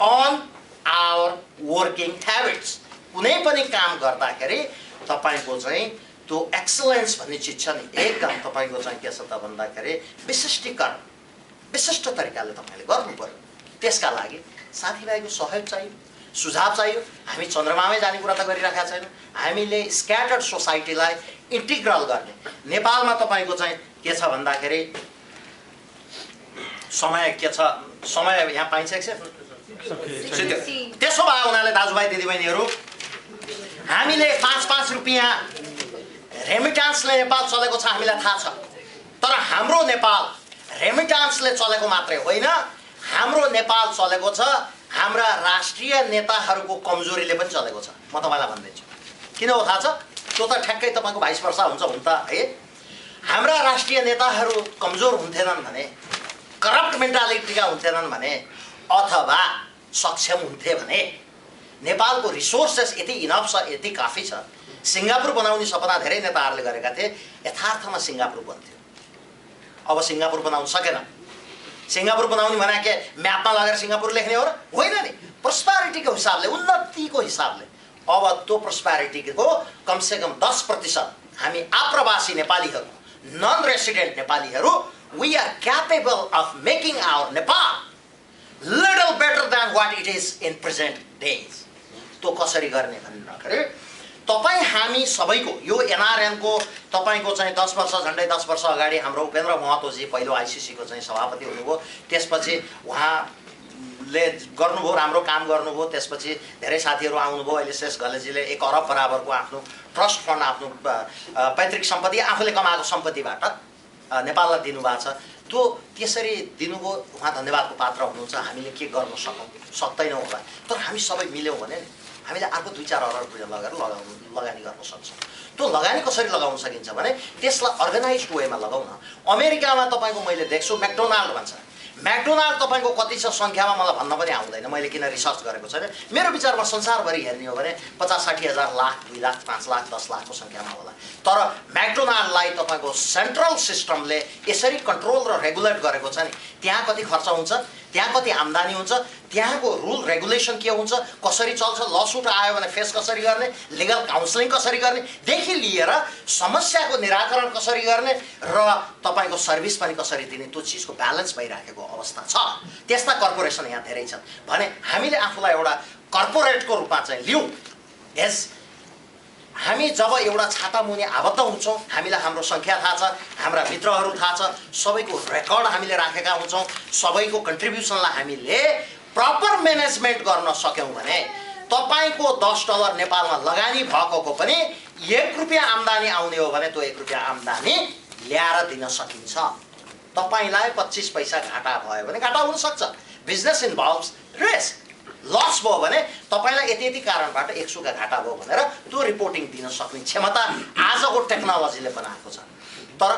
on our working habits. कुनै पनि काम गर्दाखेरि तपाईको चाहिँ त्यो एक्सलेन्स भन्ने चिज छ नि एक काम तपाईको चाहिँ के छ त भन्दाखेरि विशिष्टीकरण विशिष्ट तरिकाले तपाईले गर्नु पर्यो। त्यसका लागि साथीभाइको सहयोग चाहियो, सुझाव चाहियो। हामी चन्द्रमामै जाने कुरा त गरिराखेका छैनौँ। हामीले स्क्याटर्ड सोसाइटीलाई इन्टिग्रल गर्ने। नेपालमा तपाईको चाहिँ के छ भन्दाखेरि समय के छ समय यहाँ पाइन्छ एकछिन त्यसो भए उनीहरूले दाजुभाइ दिदीबहिनीहरू हामीले 5-5 रुपियाँ रेमिटान्सले नेपाल चलेको छ हामीलाई थाहा छ। तर हाम्रो नेपाल रेमिटान्सले चलेको मात्रै होइन, हाम्रो नेपाल चलेको छ हाम्रा राष्ट्रिय नेताहरूको कमजोरीले पनि चलेको छ। म तपाईलाई भन्दैछु किन हो थाहा छ? त्यो त ठ्याक्कै तपाईको 22 वर्ष हुन्छ हुन त है। हाम्रा राष्ट्रिय नेताहरू कमजोर हुन्थेनन् भने, करप्ट मेन्टालिटीका हुन्थेनन् भने अथवा सक्षम हुन्थे भने नेपालको रिसोर्सेस यति इनफ छ, यति काफी छ। सिङ्गापुर बनाउने सपना धेरै नेताहरूले गरेका थिए। यथार्थमा सिङ्गापुर बन्थ्यो। अब सिङ्गापुर बनाउन सकेन। सिङ्गापुर बनाउने भने के म्यापमा लगेर सिङ्गापुर लेख्ने हो र? होइन नि। प्रोस्पेरिटीको हिसाबले, उन्नतिको हिसाबले अब त्यो प्रोस्पेरिटीको कमसेकम 10% हामी आप्रवासी नेपालीहरू, नन रेसिडेन्ट नेपालीहरू, we are capable of making our Nepal little better than what it is in present days. तो कसरी गर्ने भन्दाखेरि तपाई हामी सबैको यो NRN को तपाईको चाहिँ 10 वर्ष झन्डै 10 वर्ष अगाडि हाम्रो उपेन्द्र महतोजी पहिलो ICC को चाहिँ सभापति हुनुभयो। त्यसपछि उहाँले गर्नुभयो, राम्रो काम गर्नुभयो। त्यसपछि धेरै साथीहरू आउनुभयो। अहिले शेष घलेजीले 1 अरब बराबरको आफ्नो ट्रस्ट फन्ड, आफ्नो पैतृक सम्पत्ति आफूले कमाएको सम्पत्तिबाट नेपाललाई दिनुभएको छ। त्यो त्यसरी दिनुभयो, उहाँ धन्यवादको पात्र हुनुहुन्छ। हामीले के गर्न सक्दैनौँ होला, तर हामी सबै मिल्यौँ भने नि हामीले अर्को 2-4 अरब रुपैयाँ लगेर लगानी गर्न सक्छौँ। त्यो लगानी कसरी लगाउन सकिन्छ भने त्यसलाई अर्गनाइज्ड वेमा लगाउन। अमेरिकामा तपाईको मैले देख्छु मैकडोनाल्ड भन्छ। मैकडोनाल्ड तपाईको कति छ संख्यामा मलाई भन्न पनि आउँदैन, मैले किन रिसर्च गरेको छैन। मेरो विचारमा संसारभरि हेर्ने हो भने 50-60 हजार लाख, 2 लाख, 5 लाख, 10 लाखको संख्यामा होला। तर मैकडोनाल्डलाई तपाईको सेन्ट्रल सिस्टमले यसरी कन्ट्रोल र रेगुलेट गरेको छ नि, त्यहाँ कति खर्च हुन्छ, त्यहाँ कति आम्दानी हुन्छ, त्यहाँको रुल रेगुलेसन के हुन्छ, कसरी चल्छ, लसुट आयो भने फेस कसरी गर्ने, लिगल काउन्सिलिङ कसरी गर्ने देखि लिएर समस्याको निराकरण कसरी गर्ने र तपाईको सर्भिस पनि कसरी दिने, त्यो चीजको ब्यालेन्स भइराखेको अवस्था छ। त्यस्ता कर्पोरेसन यहाँ धेरै छन् भने हामीले आफूलाई एउटा कर्पोरेटको रूपमा चाहिँ लियौँ। यस हामी जब एउटा छाता मुनि आबद्ध हुन्छौँ, हामीलाई हाम्रो संख्या थाहा छ, हाम्रा मित्रहरू थाहा छ, सबैको रेकर्ड हामीले राखेका हुन्छौँ, सबैको कन्ट्रिब्युसनलाई हामीले प्रपर म्यानेजमेन्ट गर्न सक्यौँ भने तपाईको $10 नेपालमा लगानी भएको पनि 1 रुपैयाँ आम्दानी आउने हो भने त्यो 1 रुपैयाँ आम्दानी ल्याएर दिन सकिन्छ। तपाईलाई 25 पैसा घाटा भयो भने घाटा हुन सक्छ। Business involves risk. लस भयो भने तपाईलाई यति कारणबाट 100 का घाटा भयो भनेर त्यो रिपोर्टिङ दिन सक्ने क्षमता आजको टेक्नोलोजीले बनाएको छ। तर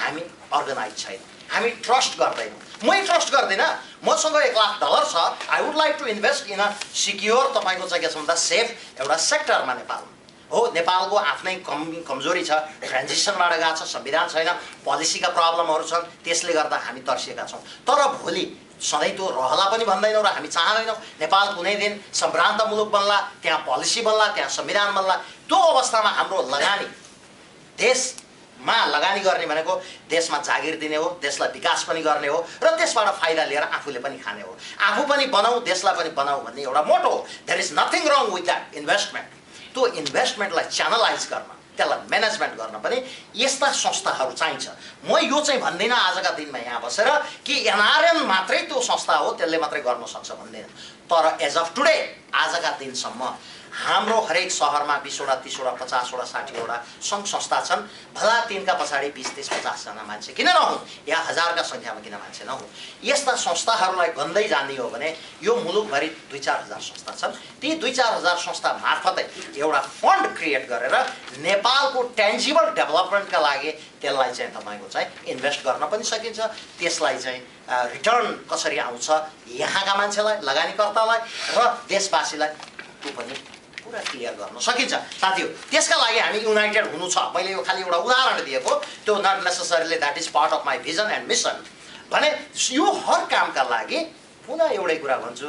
हामी अर्गनाइज छैन, हामी ट्रस्ट गर्दैनौँ। मै ट्रस्ट गर्दिनँ। मसँग $1 लाख छ, I would like to invest in a secure तपाईको चाहिँ के छ भन्दा सेफ एउटा सेक्टरमा। नेपाल हो, नेपालको आफ्नै कमजोरी छ, ट्रान्जिसनबाट गएको छ, संविधान छैन, पोलिसीका प्रब्लमहरू छन्, त्यसले गर्दा हामी तर्सिएका छौँ। तर भोलि सधैँ त्यो रहला पनि भन्दैनौँ र हामी चाहदैनौँ नेपाल कुनै दिन सम्भ्रान्त मुलुक बन्ला, त्यहाँ पोलिसी बन्ला, त्यहाँ संविधान बन्ला। त्यो अवस्थामा हाम्रो लगानी देशमा लगानी गर्ने भनेको देशमा जागिर दिने हो, देशलाई विकास पनि गर्ने हो र त्यसबाट फाइदा लिएर आफूले पनि खाने हो। आफू पनि बनाऊ, देशलाई पनि बनाऊ भन्ने एउटा मोटो हो। There is nothing wrong with that investment. त्यो इन्भेस्टमेन्टलाई च्यानलाइज गर्न त्यसलाई म्यानेजमेन्ट गर्न पनि यस्ता संस्थाहरू चाहिन्छ। म यो चाहिँ भन्दिनँ आजका दिनमा यहाँ बसेर कि NRN मात्रै त्यो संस्था हो त्यसले मात्रै गर्न सक्छ भन्दिनँ, तर एज अफ टुडे आजका दिनसम्म हाम्रो हरेक सहरमा 20वटा 30वटा 50वटा 60वटा सङ्घ संस्था छन्। भला तिनका पछाडि 20 30 50 जना मान्छे किन नहुन् या हजारका सङ्ख्यामा किन मान्छे नहुन्। यस्ता संस्थाहरूलाई गन्दै जाने हो भने यो मुलुकभरि 2-4 हजार संस्था छन्। ती 2-4 हजार संस्था मार्फतै एउटा फन्ड क्रिएट गरेर नेपालको टेन्जिबल डेभलपमेन्टका लागि त्यसलाई चाहिँ तपाईँको चाहिँ इन्भेस्ट गर्न पनि सकिन्छ। त्यसलाई चाहिँ रिटर्न कसरी आउँछ यहाँका मान्छेलाई लगानीकर्तालाई र देशवासीलाई त्यो पनि पुरा क्लियर गर्न सकिन्छ। साथीहरु त्यसका लागि हामी युनाइटेड हुनु छ। मैले यो खाली एउटा उदाहरण दिएको, त्यो not necessarily that is part of my vision and mission भने यो हर कामका लागि पुनः एउटै कुरा भन्छु,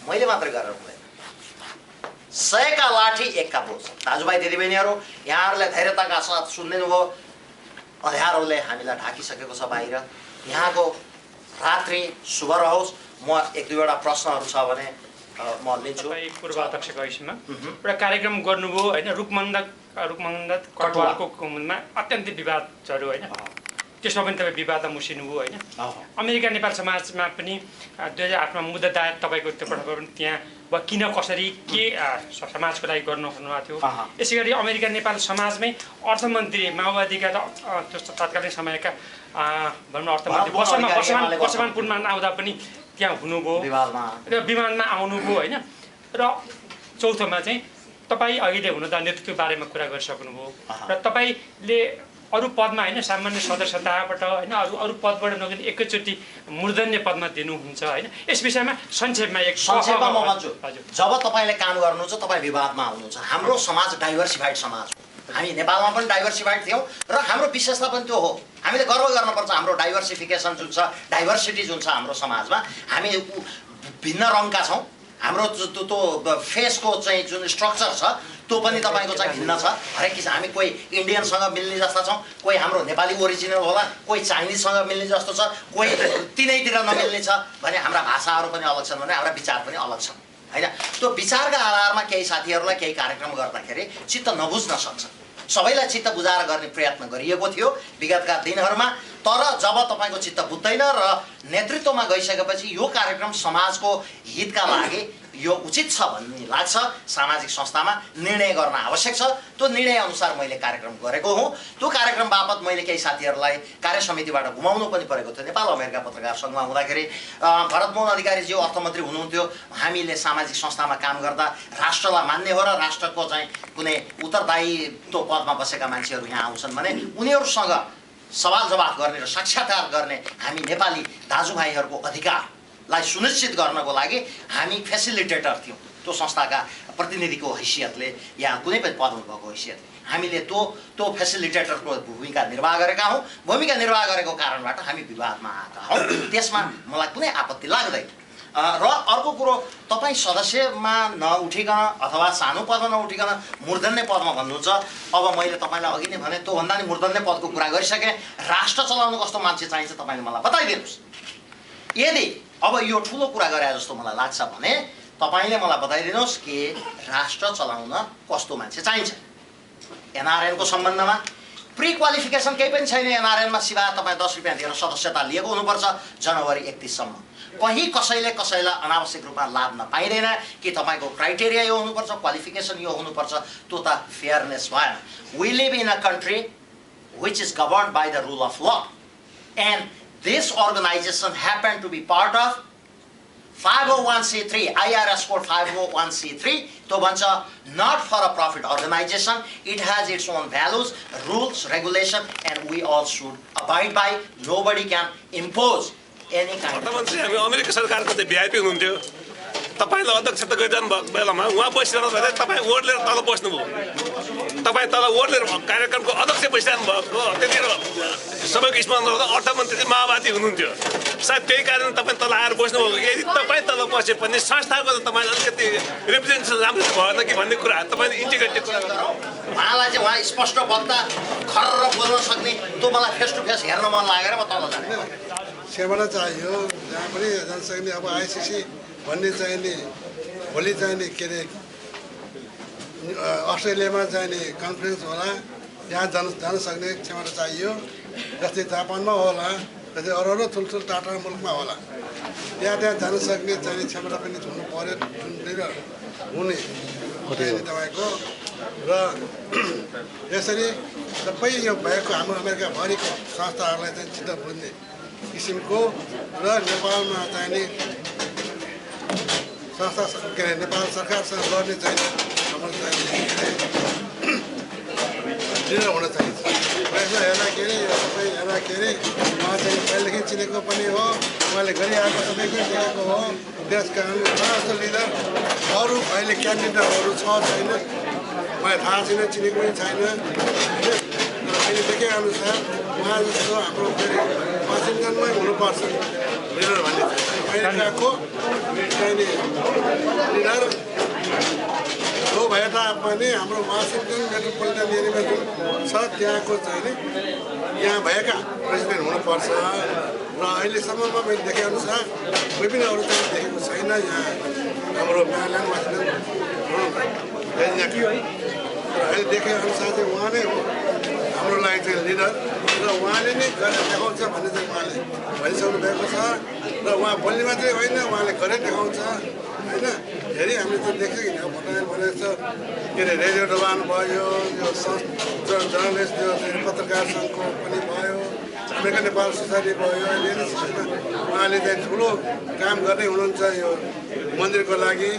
मैले मात्रै गरेर हुँदैन। 100 का लाठी 1 का बोझ। दाजुभाइ दिदीबहिनीहरू यहाँहरूले धैर्यताका साथ सुनिदिनु भयो। अँध्यारोले हामीलाई ढाकिसकेको छ बाहिर। यहाँको रात्रि शुभ रहोस्। म 1-2वटा प्रश्नहरू छ भने म लिन्छु। तपाईँ पूर्व अध्यक्षको हैसियतमा एउटा कार्यक्रम गर्नुभयो होइन, रुखमन्द कटवालको कुमुदमा अत्यन्तै विवाद झऱ्यो होइन, त्यसमा पनि तपाईँ विवादमा मुसिनुभयो होइन। अमेरिका नेपाल समाजमा पनि 2008मा मुद्दा दायर तपाईँको त्यो पटकबाट पनि त्यहाँ वा किन कसरी के समाजको लागि गर्नु हुनुभएको थियो। यसै गरी अमेरिका नेपाल समाजमै अर्थमन्त्री माओवादीका त्यो तत्कालीन समयका भनौँ अर्थमन्त्री वर्षमान पुनमा आउँदा पनि त्यहाँ हुनुभयो र विमानमा आउनुभयो होइन। र चौथोमा चाहिँ तपाईँ अहिले हुनु त नेतृत्व बारेमा कुरा गरिसक्नुभयो र तपाईँले अरू पदमा होइन सामान्य सदस्यताबाट होइन अरू पदबाट नगरी एकैचोटि मूर्धन्य पदमा दिनुहुन्छ होइन। यस विषयमा संक्षेपमा म भन्छु, जब तपाईँले काम गर्नुहुन्छ तपाईँ विवादमा आउनुहुन्छ। हाम्रो समाज डाइभर्सिफाइड समाज हो। हामी नेपालमा पनि डाइभर्सिफाइड थियौँ र हाम्रो विशेषता पनि त्यो हो। हामीले गर्व गर्नुपर्छ हाम्रो डाइभर्सिफिकेसन जुन छ, डाइभर्सिटी जुन छ हाम्रो समाजमा। हामी भिन्न रङका छौँ। हाम्रो त्यो फेसको चाहिँ जुन स्ट्रक्चर छ त्यो पनि तपाईँको चाहिँ भिन्न छ। हरेक किसिम हामी कोही इन्डियनसँग मिल्ने जस्ता छौँ, कोही हाम्रो नेपाली ओरिजिनल होला, कोही चाइनिजसँग मिल्ने जस्तो छ, कोही तिनैतिर नमिल्ने छ भने हाम्रा भाषाहरू पनि अलग छन् भने हाम्रा विचार पनि अलग छन् होइन। त्यो विचारका आधारमा केही साथीहरूलाई केही कार्यक्रम गर्दाखेरि चित्त नबुझ्न सक्छ। सबैलाई चित्त बुझाएर गर्ने प्रयत्न गरिएको थियो विगतका दिनहरूमा। तर जब तपाईँको चित्त बुझ्दैन र नेतृत्वमा गइसकेपछि यो कार्यक्रम समाजको हितका लागि यो उचित छ भन्ने लाग्छ, सामाजिक संस्थामा निर्णय गर्न आवश्यक छ। त्यो निर्णय अनुसार मैले कार्यक्रम गरेको हुँ। त्यो कार्यक्रम बापत मैले केही साथीहरूलाई कार्य समितिबाट घुमाउनु पनि परेको थियो। नेपाल अमेरिका पत्रकार सङ्घमा हुँदाखेरि भरतमोहन अधिकारीज्यू अर्थमन्त्री हुनुहुन्थ्यो। हामीले सामाजिक संस्थामा काम गर्दा राष्ट्रलाई मान्ने हो र राष्ट्रको चाहिँ कुनै उत्तरदायित्व पदमा बसेका मान्छेहरू यहाँ आउँछन् भने उनीहरूसँग सवाल जवाफ गर्ने र साक्षात्कार गर्ने हामी नेपाली दाजुभाइहरूको अधिकारलाई सुनिश्चित गर्नको लागि हामी फेसिलिटेटर थियौँ। त्यो संस्थाका प्रतिनिधिको हैसियतले या कुनै पनि पदमा भएको हैसियतले हामीले त्यो फेसिलिटेटरको भूमिका निर्वाह गरेका हौँ। भूमिका निर्वाह गरेको कारणबाट हामी विवादमा आएका हौँ। त्यसमा मलाई कुनै आपत्ति लाग्दैन। र अर्को कुरो, तपाईँ सदस्यमा नउठिकन अथवा सानो पदमा नउठिकन मूर्धन्य पदमा भन्नुहुन्छ। अब मैले तपाईँलाई अघि नै भने त्योभन्दा नि मूर्धन्य पदको कुरा गरिसकेँ। राष्ट्र चलाउनु कस्तो मान्छे चाहिन्छ तपाईँले मलाई बताइदिनुहोस्। यदि अब यो ठुलो कुरा गरे जस्तो मलाई लाग्छ भने तपाईँले मलाई बताइदिनुहोस् कि राष्ट्र चलाउन कस्तो मान्छे चाहिन्छ। NRN को सम्बन्धमा प्री क्वालिफिकेसन केही पनि छैन। NRN मा सिवा तपाईँ 10 रुपियाँ दिएर सदस्यता लिएको हुनुपर्छ जनवरी 31 सम्म। कहीँ कसैले कसैलाई अनावश्यक रूपमा लाभ नपाइँदैन कि तपाईँको क्राइटेरिया यो हुनुपर्छ, क्वालिफिकेसन यो हुनुपर्छ। त्यो त फेयरनेस भएन। We live in a country which is governed by the rule of law, and this organization happened to be part of 501c3, IRS code 501c3. तो भन्छ not for a profit organization. It has its own values, rules, regulation, and we all should abide by. Nobody can impose any kind of. हामी America सरकारको चाहिँ VIP हुनुहुन्थ्यो। तपाईलाई अध्यक्ष त गरिरहनु भएको बेलामा उहाँ बसिरहनु भयो, तपाईँ वोट लिएर तल बस्नुभयो। तपाईँ तल वोट लिएर कार्यक्रमको अध्यक्ष बसिरहनु भएको। त्यतिखेर सबैको स्मरण गर्दा अर्थमन्त्री चाहिँ माओवादी हुनुहुन्थ्यो। सायद त्यही कारण तपाईँ तल आएर बस्नुभयो। यदि तपाईँ तल बसे पनि संस्थाको त तपाईँ अलिकति रिप्रेजेन्टेसन राम्रो भएन कि भन्ने कुरा तपाईँले इन्टिग्रेटेड कुरा गर्नु। उहाँलाई चाहिँ उहाँ स्पष्ट वक्ता खर्र बोल्न सक्ने त्यो मलाई फेस टु फेस हेर्न मन लागेर म तल जाने। सेवा चाहियो जहाँ पनि जान सक्ने। अब ICC भन्ने चाहिने भोलि चाहिने के अरे अस्ट्रेलियामा चाहिने कन्फरेन्स होला त्यहाँ जान सक्ने क्षमता चाहियो जस्तै जापानमा होला जस्तै अरू ठुल्ठुलो टाटा मुलुकमा होला त्यहाँ जान सक्ने चाहिने क्षमता पनि हुनु पर्यो जुन लिडर हुने तपाईँको र यसरी सबै यो भएको हाम्रो अमेरिकाभरिको संस्थाहरूलाई चाहिँ चित्त बुझ्ने किसिमको र नेपालमा चाहिने संस्था के अरे नेपाल सरकारसँग गर्ने चाहिने हाम्रो चाहिने लिडर हुन चाहिन्छ यसमा हेर्दाखेरि सबै हेर्दाखेरि उहाँ चाहिँ पहिलेदेखि चिनेको पनि हो उहाँले गरिआएको सबैको देखेको हो देशका जस्तो लिडर अरू अहिले क्यान्डिडेटहरू छ छैन मलाई थाहा छैन चिनेको पनि छैन अहिले देखेअनुसार उहाँ जस्तो हाम्रो वासिङटनमै हुनुपर्छ लिडर भन्ने अमेरिकाको चाहिने लिडर जो भए तापनि हाम्रो वासिङटन मेट्रोपोलिटन एरियामा जुन छ त्यहाँको चाहिने यहाँ भएका प्रेसिडेन्ट हुनुपर्छ र अहिलेसम्ममा मैले देखेअनुसार विभिन्न अरू चाहिँ देखेको छैन यहाँ हाम्रो म्यारिल्यान्ड वासिङटन अहिले देखेअनुसार चाहिँ उहाँ नै हो हाम्रो लागि चाहिँ लिडर र उहाँले नै गरेर देखाउँछ भन्ने चाहिँ उहाँले भनिसक्नु भएको छ र उहाँ बोल्ने मात्रै होइन उहाँले गरेर देखाउँछ होइन धेरै हामीले त देख्छ कि भोटाएर भनेको छ के अरे रेडियो डबान भयो यो जर्नलिस्ट जो पत्रकार सङ्घको पनि भयो अमेरिकन नेपाल सोसाइटी भयो अहिले उहाँले चाहिँ ठुलो काम गर्दै हुनुहुन्छ यो मन्दिरको लागि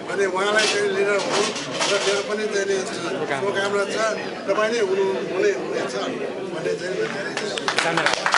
अनि उहाँलाई चाहिँ लिडर हुनु र मेरो पनि चाहिँ शुभकामना छ तपाईँ नै हुनेछ भन्ने चाहिँ